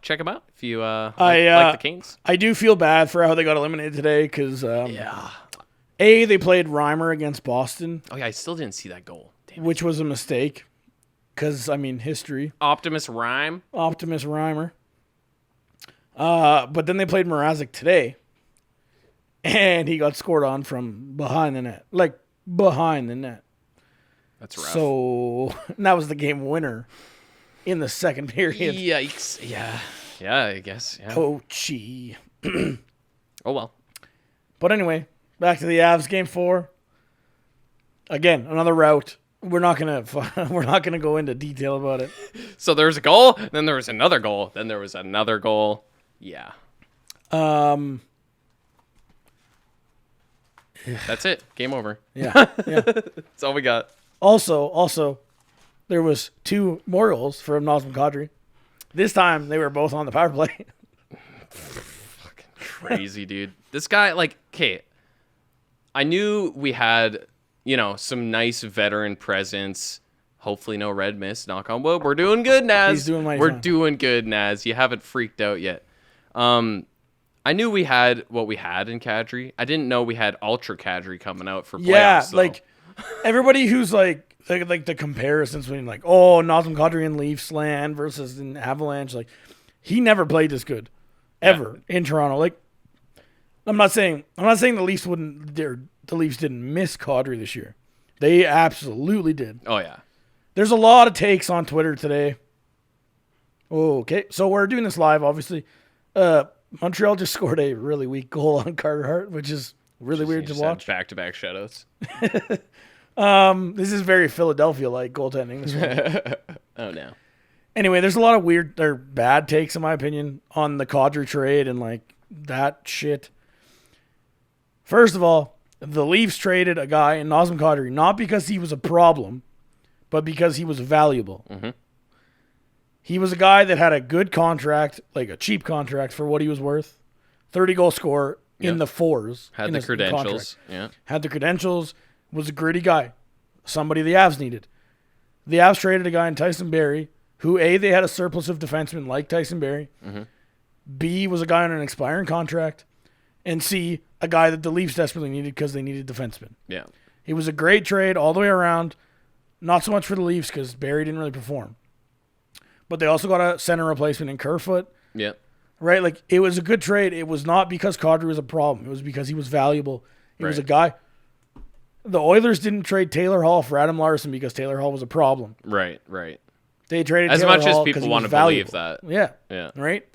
check them out if you like the Canes. I do feel bad for how they got eliminated today because, they played Reimer against Boston. Oh, yeah, I still didn't see that goal. Damn it. Which was a mistake because, history. Optimus Reimer. But then they played Mrazek today, and he got scored on from behind the net. Like, behind the net. That's rough. So, that was the game winner in the second period. Yikes. Yeah. Yeah, I guess. Yeah. Poachy. Oh, well. But anyway, back to the Avs game 4. Again, another rout. We're not gonna go into detail about it. So there was a goal, then there was another goal, then there was another goal. Yeah. That's it. Game over. Yeah. That's all we got. Also, there was 2 more goals from Nazem Kadri. This time they were both on the power play. Fucking crazy, dude. This guy, okay, I knew we had, some nice veteran presence. Hopefully no red mist, knock on wood. We're doing good, Naz. We're doing good, Naz. You haven't freaked out yet. I knew we had what we had in Kadri. I didn't know we had Ultra Kadri coming out for playoffs. Yeah, everybody who's like the comparisons between Nazem Kadri in Leafs land versus in Avalanche, he never played this good ever in Toronto. I'm not saying the Leafs didn't miss Kadri this year. They absolutely did. Oh yeah. There's a lot of takes on Twitter today. Okay, so we're doing this live, obviously. Montreal just scored a really weak goal on Carter Hart, which is really weird to watch. Back-to-back shutouts. This is very Philadelphia-like goaltending. This one. Oh, no. Anyway, there's a lot of weird or bad takes, in my opinion, on the Kadri trade and like that shit. First of all, the Leafs traded a guy in Nazem Kadri not because he was a problem, but because he was valuable. Mm-hmm. He was a guy that had a good contract, like a cheap contract for what he was worth. 30-goal scorer in the fours. Had the credentials. Yeah. Had the credentials. Was a gritty guy. Somebody the Avs needed. The Avs traded a guy in Tyson Barrie, who A, they had a surplus of defensemen like Tyson Barrie. Mm-hmm. B, was a guy on an expiring contract. And C, a guy that the Leafs desperately needed because they needed defensemen. Yeah. It was a great trade all the way around. Not so much for the Leafs because Barrie didn't really perform. But they also got a center replacement in Kerfoot. Yeah. Right? Like, it was a good trade. It was not because Kadri was a problem. It was because he was valuable. He was a guy. The Oilers didn't trade Taylor Hall for Adam Larson because Taylor Hall was a problem. Right. They traded as Taylor much Hall as people want to valuable. believe that. Yeah. Yeah. Right?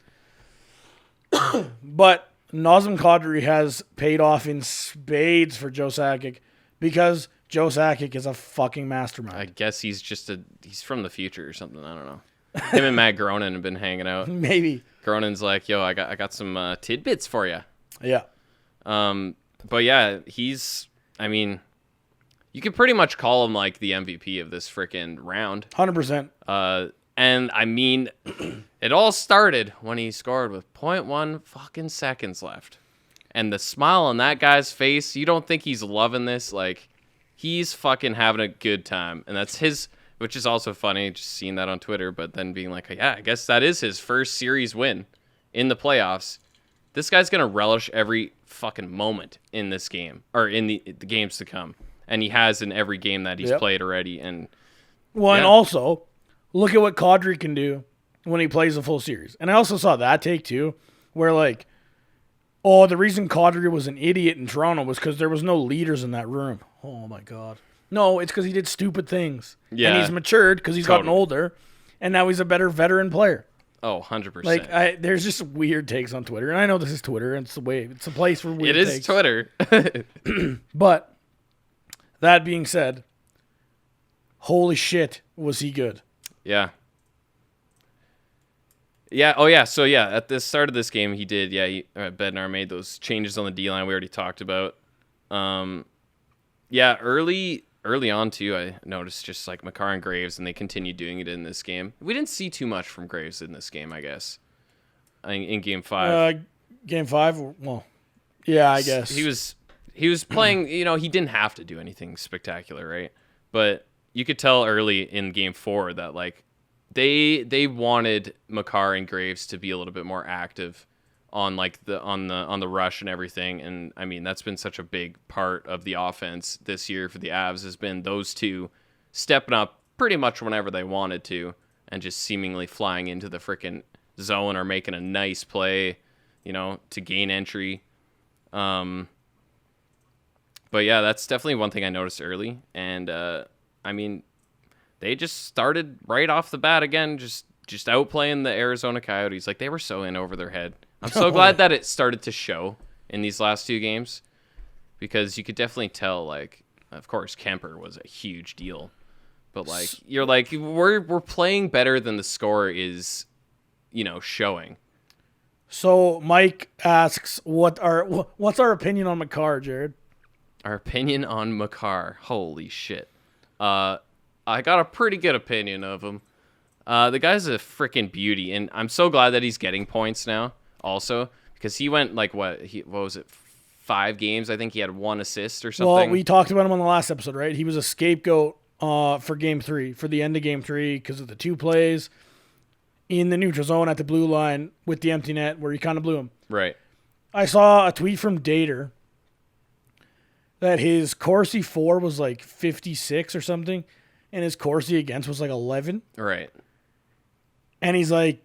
But Nazem Kadri has paid off in spades for Joe Sakic because Joe Sakic is a fucking mastermind. I guess he's from the future or something. I don't know. Him and Matt Groening have been hanging out. Maybe. Groening's like, yo, I got some tidbits for you. Yeah. But yeah, I mean, you could pretty much call him like the MVP of this freaking round. 100%. And I mean, it all started when he scored with 0.1 fucking seconds left. And the smile on that guy's face, you don't think he's loving this? Like, he's fucking having a good time. And that's his, which is also funny, just seeing that on Twitter, but then being like, yeah, I guess that is his first series win in the playoffs. This guy's going to relish every fucking moment in this game, or in the games to come. And he has in every game that he's played already. And and also, look at what Kadri can do when he plays a full series. And I also saw that take, too, where, like, the reason Kadri was an idiot in Toronto was because there was no leaders in that room. Oh, my God. No, it's because he did stupid things. Yeah. And he's matured because he's gotten older, and now he's a better veteran player. Oh, 100%. Like, there's just weird takes on Twitter. And I know this is Twitter, and it's a place for weird takes. It is Twitter. But, that being said, holy shit, was he good. Yeah. Yeah. Oh, yeah. So, yeah, at the start of this game, he did. Yeah, Bednar made those changes on the D-line we already talked about. Yeah, early on, too, I noticed just like Makar and Graves, and they continued doing it in this game. We didn't see too much from Graves in this game, I guess, in Game 5. Game 5? Well, yeah, I guess. He was playing, he didn't have to do anything spectacular, right? But you could tell early in Game 4 that, like, they wanted Makar and Graves to be a little bit more active on like on the rush and everything. And I mean, that's been such a big part of the offense this year for the Avs, has been those two stepping up pretty much whenever they wanted to and just seemingly flying into the freaking zone or making a nice play, to gain entry. But yeah, that's definitely one thing I noticed early. And I mean, they just started right off the bat again, just outplaying the Arizona Coyotes. Like, they were so in over their head. I'm so glad that it started to show in these last two games, because you could definitely tell, like, of course, Kemper was a huge deal. But, like, you're like, we're playing better than the score is, showing. So Mike asks, what's our opinion on Makar, Jared? Our opinion on Makar. Holy shit. I got a pretty good opinion of him. The guy's a freaking beauty, and I'm so glad that he's getting points now also, because he went like, what was it, 5 games? I think he had 1 assist or something. Well, we talked about him on the last episode, right? He was a scapegoat for Game 3, for the end of Game 3, because of the 2 plays in the neutral zone at the blue line with the empty net where he kind of blew him. Right. I saw a tweet from Dater that his Corsi 4 was like 56 or something, and his Corsi against was like 11. Right. And he's like,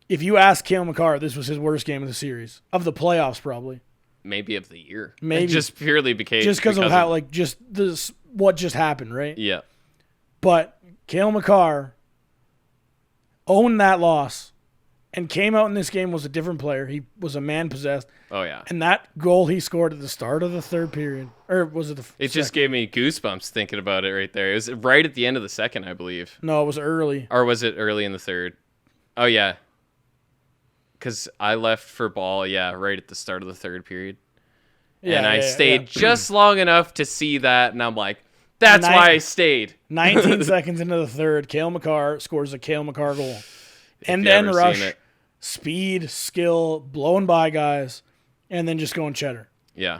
if you ask Cale Makar, this was his worst game of the series. Of the playoffs, probably. Maybe of the year. Maybe. Just purely because of how, like, just this, what just happened, right? Yeah. But Cale Makar owned that loss and came out in this game was a different player. He was a man possessed. Oh yeah. And that goal he scored at the start of the third period, or was it the It just gave me goosebumps thinking about it right there. It was right at the end of the second, I believe. No, it was early. Or was it early in the third? Oh yeah. Because I left for ball, right at the start of the third period. Yeah, and I stayed just long enough to see that, and I'm like, that's why I stayed. 19 seconds into the third, Cale Makar scores a Cale Makar goal. End-to-end ever rush, seen it. speed, skill, blowing by guys, and then just going cheddar. Yeah.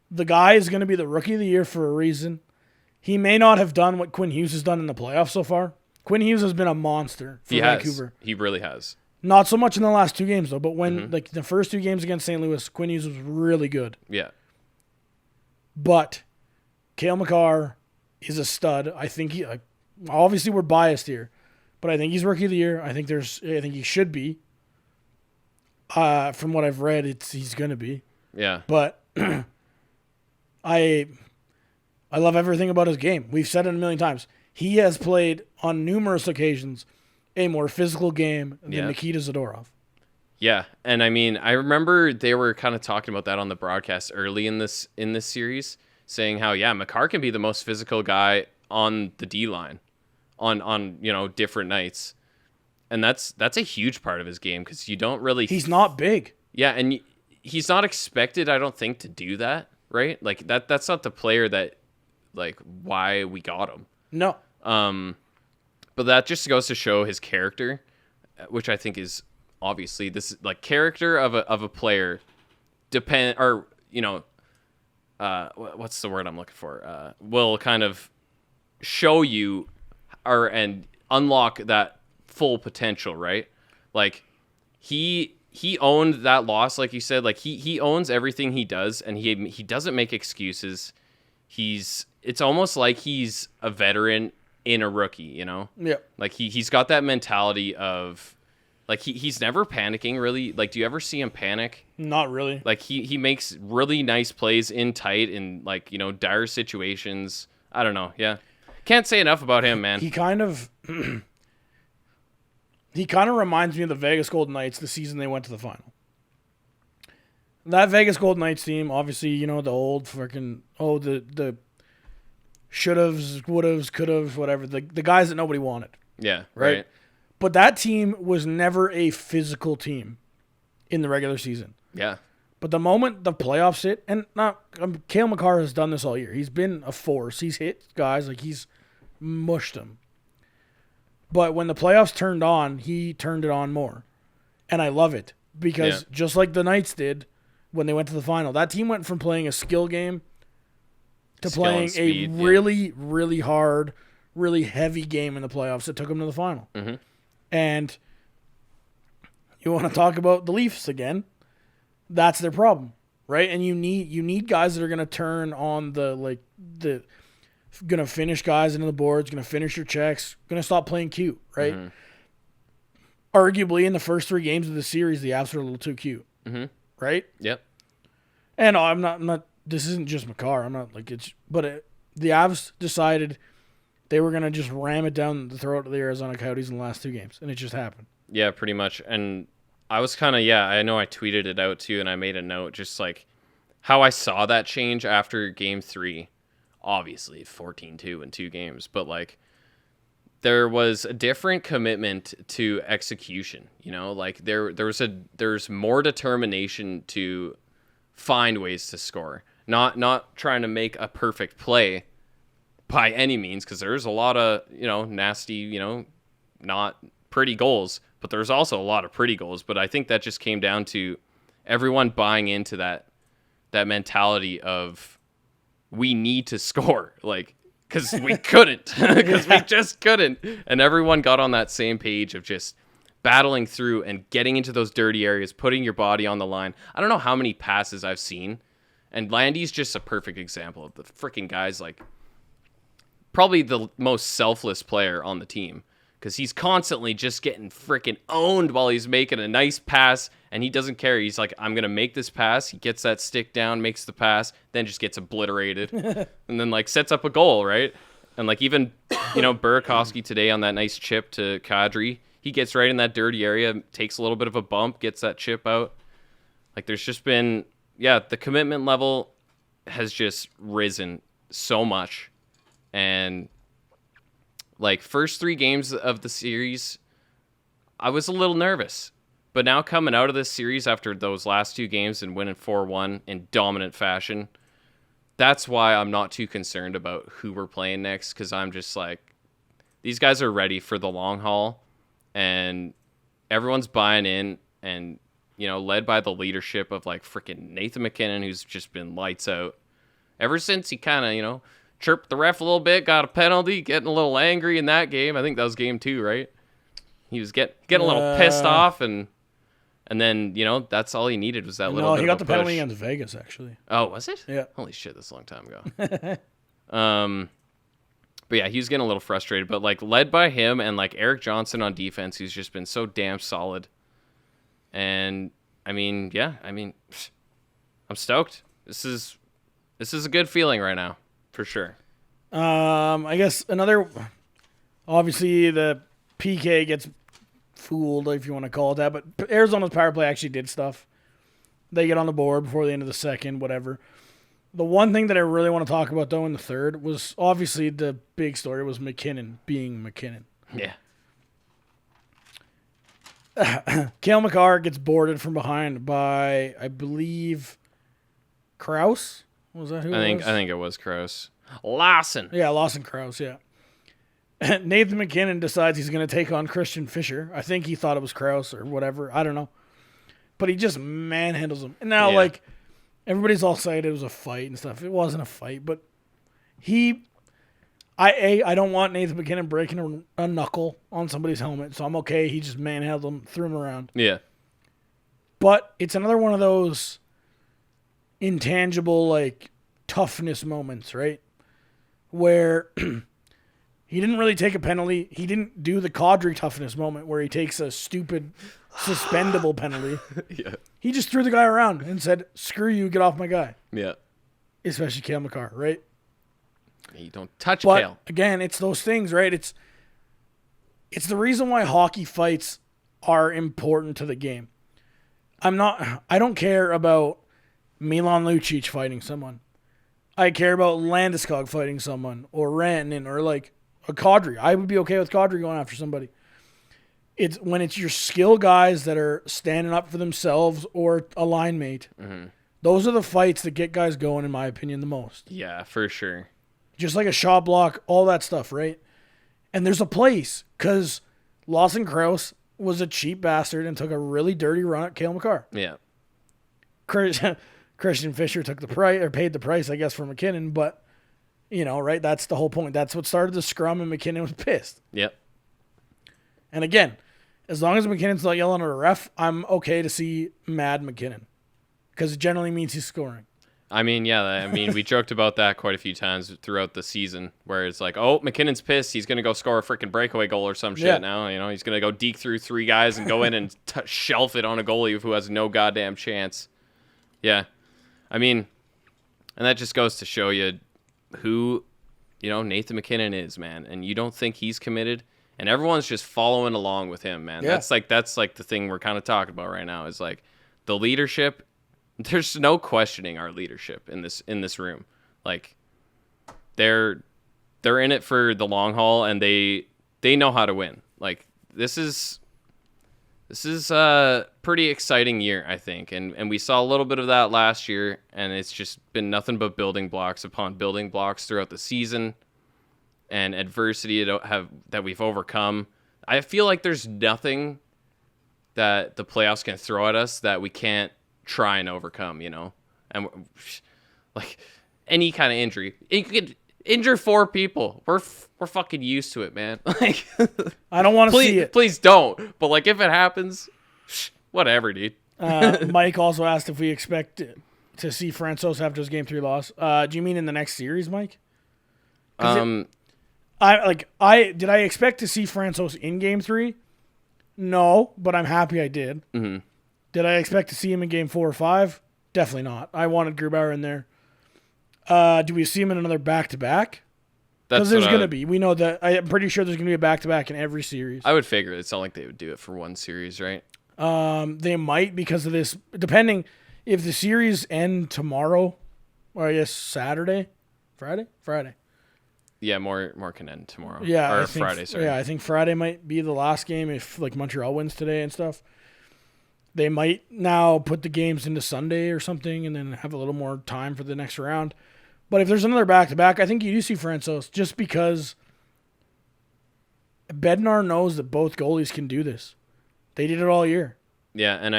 The guy is going to be the Rookie of the Year for a reason. He may not have done what Quinn Hughes has done in the playoffs so far. Quinn Hughes has been a monster for Vancouver. He really has. Not so much in the last two games, though, but when like the first two games against St. Louis, Quinn Hughes was really good. Yeah. But Cale Makar is a stud. I think he obviously we're biased here, but I think he's Rookie of the Year. I think he should be. From what I've read, he's gonna be. Yeah. But I love everything about his game. We've said it a million times. He has played on numerous occasions a more physical game than Nikita Zadorov. Yeah, and I mean, I remember they were kind of talking about that on the broadcast early in this series, saying how Makar can be the most physical guy on the D line, on different nights, and that's a huge part of his game because you don't really. He's not big. Yeah, and he's not expected, I don't think, to do that, right? Like that's not the player that, like, why we got him. No. But that just goes to show his character, which I think is. Obviously, this like character of a player what's the word I'm looking for? Will kind of show you and unlock that full potential, right? Like he owned that loss, like you said. Like he owns everything he does, and he doesn't make excuses. It's almost like he's a veteran in a rookie, you know? Yeah. Like he's got that mentality of. Like, he's never panicking, really. Like, do you ever see him panic? Not really. Like, he makes really nice plays in tight in, like, dire situations. I don't know, yeah. Can't say enough about him, man. He kind of reminds me of the Vegas Golden Knights the season they went to the final. That Vegas Golden Knights team, obviously, the old freaking, the should-haves, would-haves, could-haves, whatever. The guys that nobody wanted. Yeah, right? But that team was never a physical team in the regular season. Yeah. But the moment the playoffs hit, and Cale Makar has done this all year. He's been a force. He's hit guys, like he's mushed them. But when the playoffs turned on, he turned it on more. And I love it because just like the Knights did when they went to the final, that team went from playing a skill game to playing speed, a really, really hard, really heavy game in the playoffs that took them to the final. Mm-hmm. And you want to talk about the Leafs again? That's their problem, right? And you need guys that are going to turn on going to finish guys into the boards, going to finish your checks, going to stop playing cute, right? Mm-hmm. Arguably, in the first 3 games of the series, the Avs were a little too cute, right? Yep. And I'm not. This isn't just Makar. I'm not like it's. But the Avs decided. They were going to just ram it down the throat of the Arizona Coyotes in the last 2 games, and it just happened. Yeah, pretty much. And I was kind of, I know I tweeted it out too, and I made a note just like how I saw that change after Game 3. Obviously, 14-2 in 2 games, but like there was a different commitment to execution, like there's more determination to find ways to score, not trying to make a perfect play by any means, because there's a lot of, nasty, not pretty goals, but there's also a lot of pretty goals. But I think that just came down to everyone buying into that mentality of we need to score, like, because we couldn't, because we just couldn't. And everyone got on that same page of just battling through and getting into those dirty areas, putting your body on the line. I don't know how many passes I've seen, and Landy's just a perfect example of the freaking guys, like, probably the most selfless player on the team because he's constantly just getting freaking owned while he's making a nice pass, and he doesn't care. He's like, I'm going to make this pass. He gets that stick down, makes the pass, then just gets obliterated, and then, like, sets up a goal, right? And, like, even, Burakovsky today on that nice chip to Kadri, he gets right in that dirty area, takes a little bit of a bump, gets that chip out. Like, there's just been, the commitment level has just risen so much. And, like, first 3 games of the series, I was a little nervous. But now coming out of this series after those last 2 games and winning 4-1 in dominant fashion, that's why I'm not too concerned about who we're playing next, because I'm just like, these guys are ready for the long haul, and everyone's buying in, and, led by the leadership of, like, freaking Nathan MacKinnon, who's just been lights out. Ever since he kind of, chirped the ref a little bit, got a penalty, getting a little angry in that game. I think that was game 2, right? He was getting a little pissed off, and then, that's all he needed was that little bit he got of a the penalty push. against Vegas, actually. Oh, was it? Yeah. Holy shit, that's a long time ago. But yeah, he was getting a little frustrated, but, like, led by him and, like, Eric Johnson on defense, who's just been so damn solid. And, I'm stoked. This is a good feeling right now, for sure. I guess obviously the PK gets fooled, if you want to call it that, but Arizona's power play actually did stuff. They get on the board before the end of the second, whatever. The one thing that I really want to talk about, though, in the third was obviously the big story was MacKinnon being MacKinnon. Yeah. Cale Makar gets boarded from behind by, I believe, Krause? Was that who it was? I think it was Krause. Lawson. Yeah, Lawson Krause, yeah. Nathan MacKinnon decides he's going to take on Christian Fischer. I think he thought it was Krause or whatever. I don't know. But he just manhandles him. And now, everybody's all excited it was a fight and stuff. It wasn't a fight, but I don't want Nathan MacKinnon breaking a knuckle on somebody's helmet, so I'm okay. He just manhandled him, threw him around. Yeah. But it's another one of those intangible, like, toughness moments, right? Where he didn't really take a penalty. He didn't do the Kadri toughness moment where he takes a stupid suspendable penalty. Yeah. He just threw the guy around and said, screw you, get off my guy. Yeah. Especially Cale Makar, right? You don't touch But Cale. again, it's those things, right? It's the reason why hockey fights are important to the game. I don't care about Milan Lucic fighting someone. I care about Landeskog fighting someone, or Rantanen, or like a Kadri. I would be okay with Kadri going after somebody. It's when it's your skill guys that are standing up for themselves or a line mate. Mm-hmm. Those are the fights that get guys going, in my opinion, the most. Yeah, for sure. Just like a shot block, all that stuff, right? And there's a place, because Lawson Krause was a cheap bastard and took a really dirty run at Cale Makar. Yeah. Christian Fischer took the price, or paid the price, I guess, for MacKinnon, but, right? That's the whole point. That's what started the scrum, and MacKinnon was pissed. Yep. And again, as long as MacKinnon's not yelling at a ref, I'm okay to see mad MacKinnon, because it generally means he's scoring. We joked about that quite a few times throughout the season, where it's like, oh, MacKinnon's pissed. He's going to go score a freaking breakaway goal or some shit now. He's going to go deke through 3 guys and go in and shelf it on a goalie who has no goddamn chance. Yeah. And that just goes to show you who, Nathan MacKinnon is, man. And you don't think he's committed, and everyone's just following along with him, man. Yeah. That's like the thing we're kind of talking about right now, is like the leadership. There's no questioning our leadership in this room. Like, they're in it for the long haul, and they know how to win. Like, this is a pretty exciting year, I think, and we saw a little bit of that last year, and it's just been nothing but building blocks upon building blocks throughout the season, and adversity that we've overcome. I feel like there's nothing that the playoffs can throw at us that we can't try and overcome, and like any kind of injury. You could injure 4 people. We're fucking used to it, man. Like, I don't want to see it. Please don't. But like, if it happens, whatever, dude. Mike also asked if we expect to see Francouz after his game 3 loss. Do you mean in the next series, Mike? Did I expect to see Francouz in game 3? No, but I'm happy I did. Mm-hmm. Did I expect to see him in game 4 or 5? Definitely not. I wanted Grubauer in there. Do we see him in another back-to-back? Because there's going to be. We know that. I'm pretty sure there's going to be a back-to-back in every series. I would figure it's not like they would do it for one series, right? They might because of this. Depending if the series end tomorrow, or I guess Friday. Yeah, more can end tomorrow. Yeah, or I think, Friday. Sorry. Yeah, I think Friday might be the last game if like Montreal wins today and stuff. They might now put the games into Sunday or something, and then have a little more time for the next round. But if there's another back-to-back, I think you do see Francouz just because Bednar knows that both goalies can do this. They did it all year. Yeah, and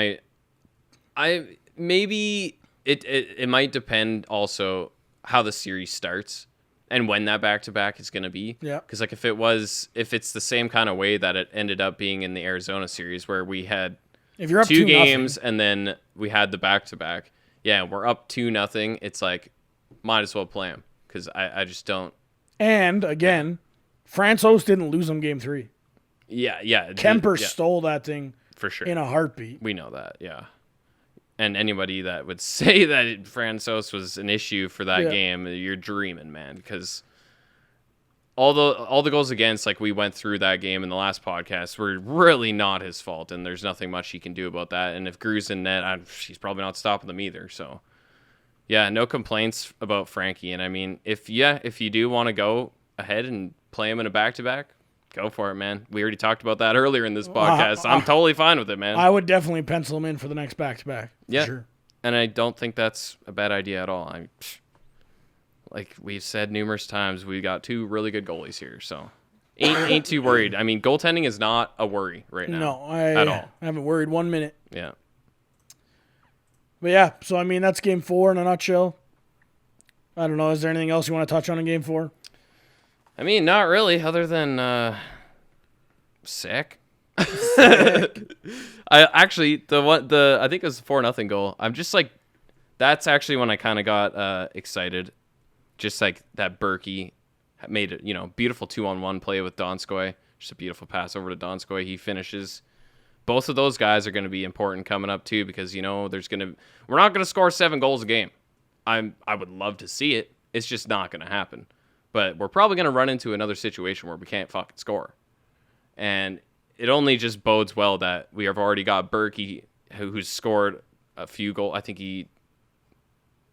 I maybe it might depend also how the series starts and when that back-to-back is going to be. Yeah. Because like if it's the same kind of way that it ended up being in the Arizona series where we had If you're up 2 2-0, games and then we had the back-to-back. Yeah, we're up 2-0. It's like, might as well play him because I just don't. And again, Francouz didn't lose him game 3. Yeah. Kemper yeah, stole that thing for sure. in a heartbeat. We know that, yeah. And anybody that would say that Francouz was an issue for that game, you're dreaming, man. Because all the goals against, like we went through that game in the last podcast, were really not his fault, and there's nothing much he can do about that. And if Gru's in net, he's probably not stopping them either. So, yeah, no complaints about Frankie. And I mean, if you do want to go ahead and play him in a back-to-back, go for it, man. We already talked about that earlier in this podcast. I'm totally fine with it, man. I would definitely pencil him in for the next back-to-back. Yeah, sure. And I don't think that's a bad idea at all. Like we've said numerous times, we got 2 really good goalies here, so ain't too worried. I mean, goaltending is not a worry right now. No, at all. I haven't worried 1 minute. Yeah. But yeah, so I mean, that's game 4 in a nutshell. I don't know. Is there anything else you want to touch on in game 4? I mean, not really, other than sick. I actually I think it was the 4-0 goal. I'm just like, that's actually when I kind of got excited. Just like that Berkey made it, beautiful 2-on-1 play with Donskoy. Just a beautiful pass over to Donskoy. He finishes. Both of those guys are going to be important coming up too, because we're not going to score 7 goals a game. I would love to see it. It's just not going to happen. But we're probably going to run into another situation where we can't fucking score. And it only just bodes well that we have already got Berkey, who's scored a few goals. I think he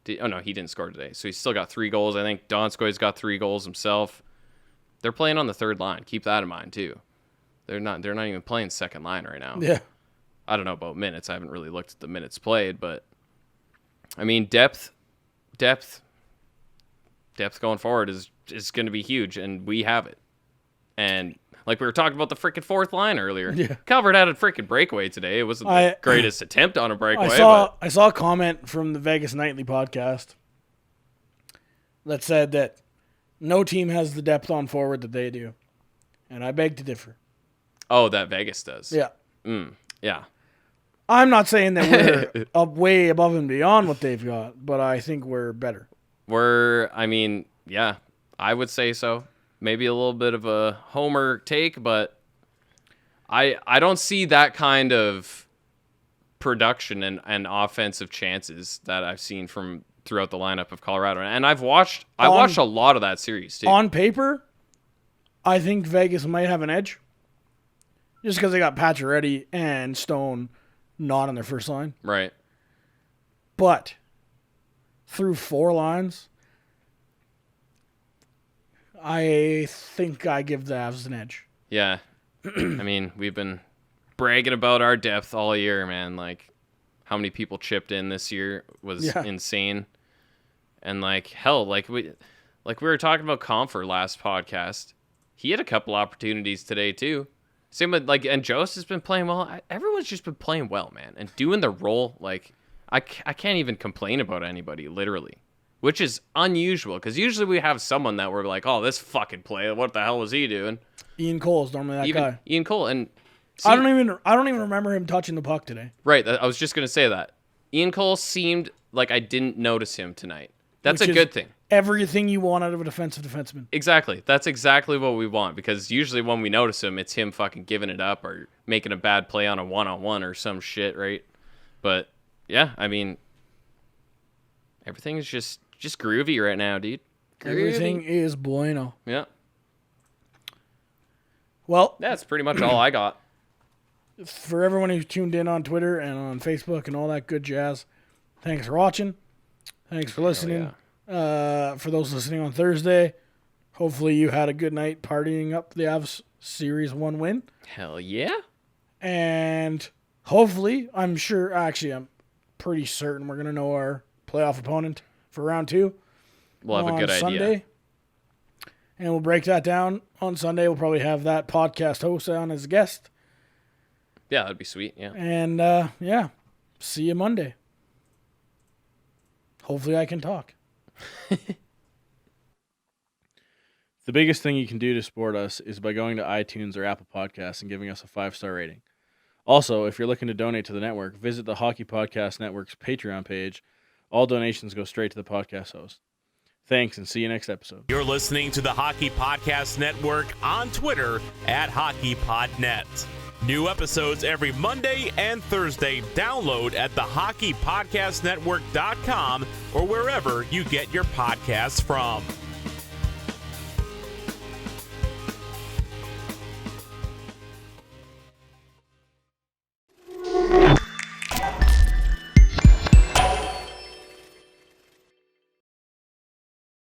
didn't score today. So he's still got 3 goals. I think Donskoy's got 3 goals himself. They're playing on the third line. Keep that in mind too. They're not even playing second line right now. Yeah. I don't know about minutes. I haven't really looked at the minutes played, but I mean, depth going forward is going to be huge, and we have it. And like we were talking about the freaking fourth line earlier. Yeah. Calvert had a freaking breakaway today. It wasn't the greatest attempt on a breakaway. I saw a comment from the Vegas Nightly podcast that said that no team has the depth on forward that they do. And I beg to differ. Oh, that Vegas does. Yeah. Yeah. I'm not saying that we're up way above and beyond what they've got, but I think we're better. Yeah, I would say so. Maybe a little bit of a homer take, but I don't see that kind of production and offensive chances that I've seen from throughout the lineup of Colorado. And I watched a lot of that series too. On paper, I think Vegas might have an edge. Just because they got Pacioretty and Stone not on their first line. Right. But through 4 lines, I think I give the Avs an edge. Yeah. I mean, we've been bragging about our depth all year, man. Like, how many people chipped in this year was insane. And hell, we were talking about Comfort last podcast. He had a couple opportunities today too. Same with and Jost has been playing well. Everyone's just been playing well, man, and doing the role. I can't even complain about anybody, literally, which is unusual because usually we have someone that we're like, oh, this fucking player, what the hell was he doing? Ian Cole is normally that guy. Ian Cole, and I don't even remember him touching the puck today. Right, I was just gonna say that Ian Cole seemed like I didn't notice him tonight. That's a good thing. Everything you want out of a defensive defenseman. Exactly. That's exactly what we want, because usually when we notice him, it's him fucking giving it up or making a bad play on a one-on-one or some shit, right? But, yeah, I mean, everything is just groovy right now, dude. Everything is bueno. Yeah. Well, That's pretty much all I got. for everyone who tuned in on Twitter and on Facebook and all that good jazz, thanks for watching. Thanks for listening. For those listening on Thursday, hopefully you had a good night partying up the Avs Series 1 win. Hell yeah. And hopefully, I'm pretty certain we're going to know our playoff opponent for round 2. We'll have a good Sunday. idea. And we'll break that down on Sunday. We'll probably have that podcast host on as a guest. Yeah, that'd be sweet. Yeah. And, see you Monday. Hopefully I can talk. The biggest thing you can do to support us is by going to iTunes or Apple Podcasts and giving us a 5-star rating. Also, if you're looking to donate to the network, visit the Hockey Podcast Network's Patreon page. All donations go straight to the podcast host. Thanks, and see you next episode. You're listening to the Hockey Podcast Network on Twitter at HockeyPodNet. New episodes every Monday and Thursday. Download at thehockeypodcastnetwork.com or wherever you get your podcasts from.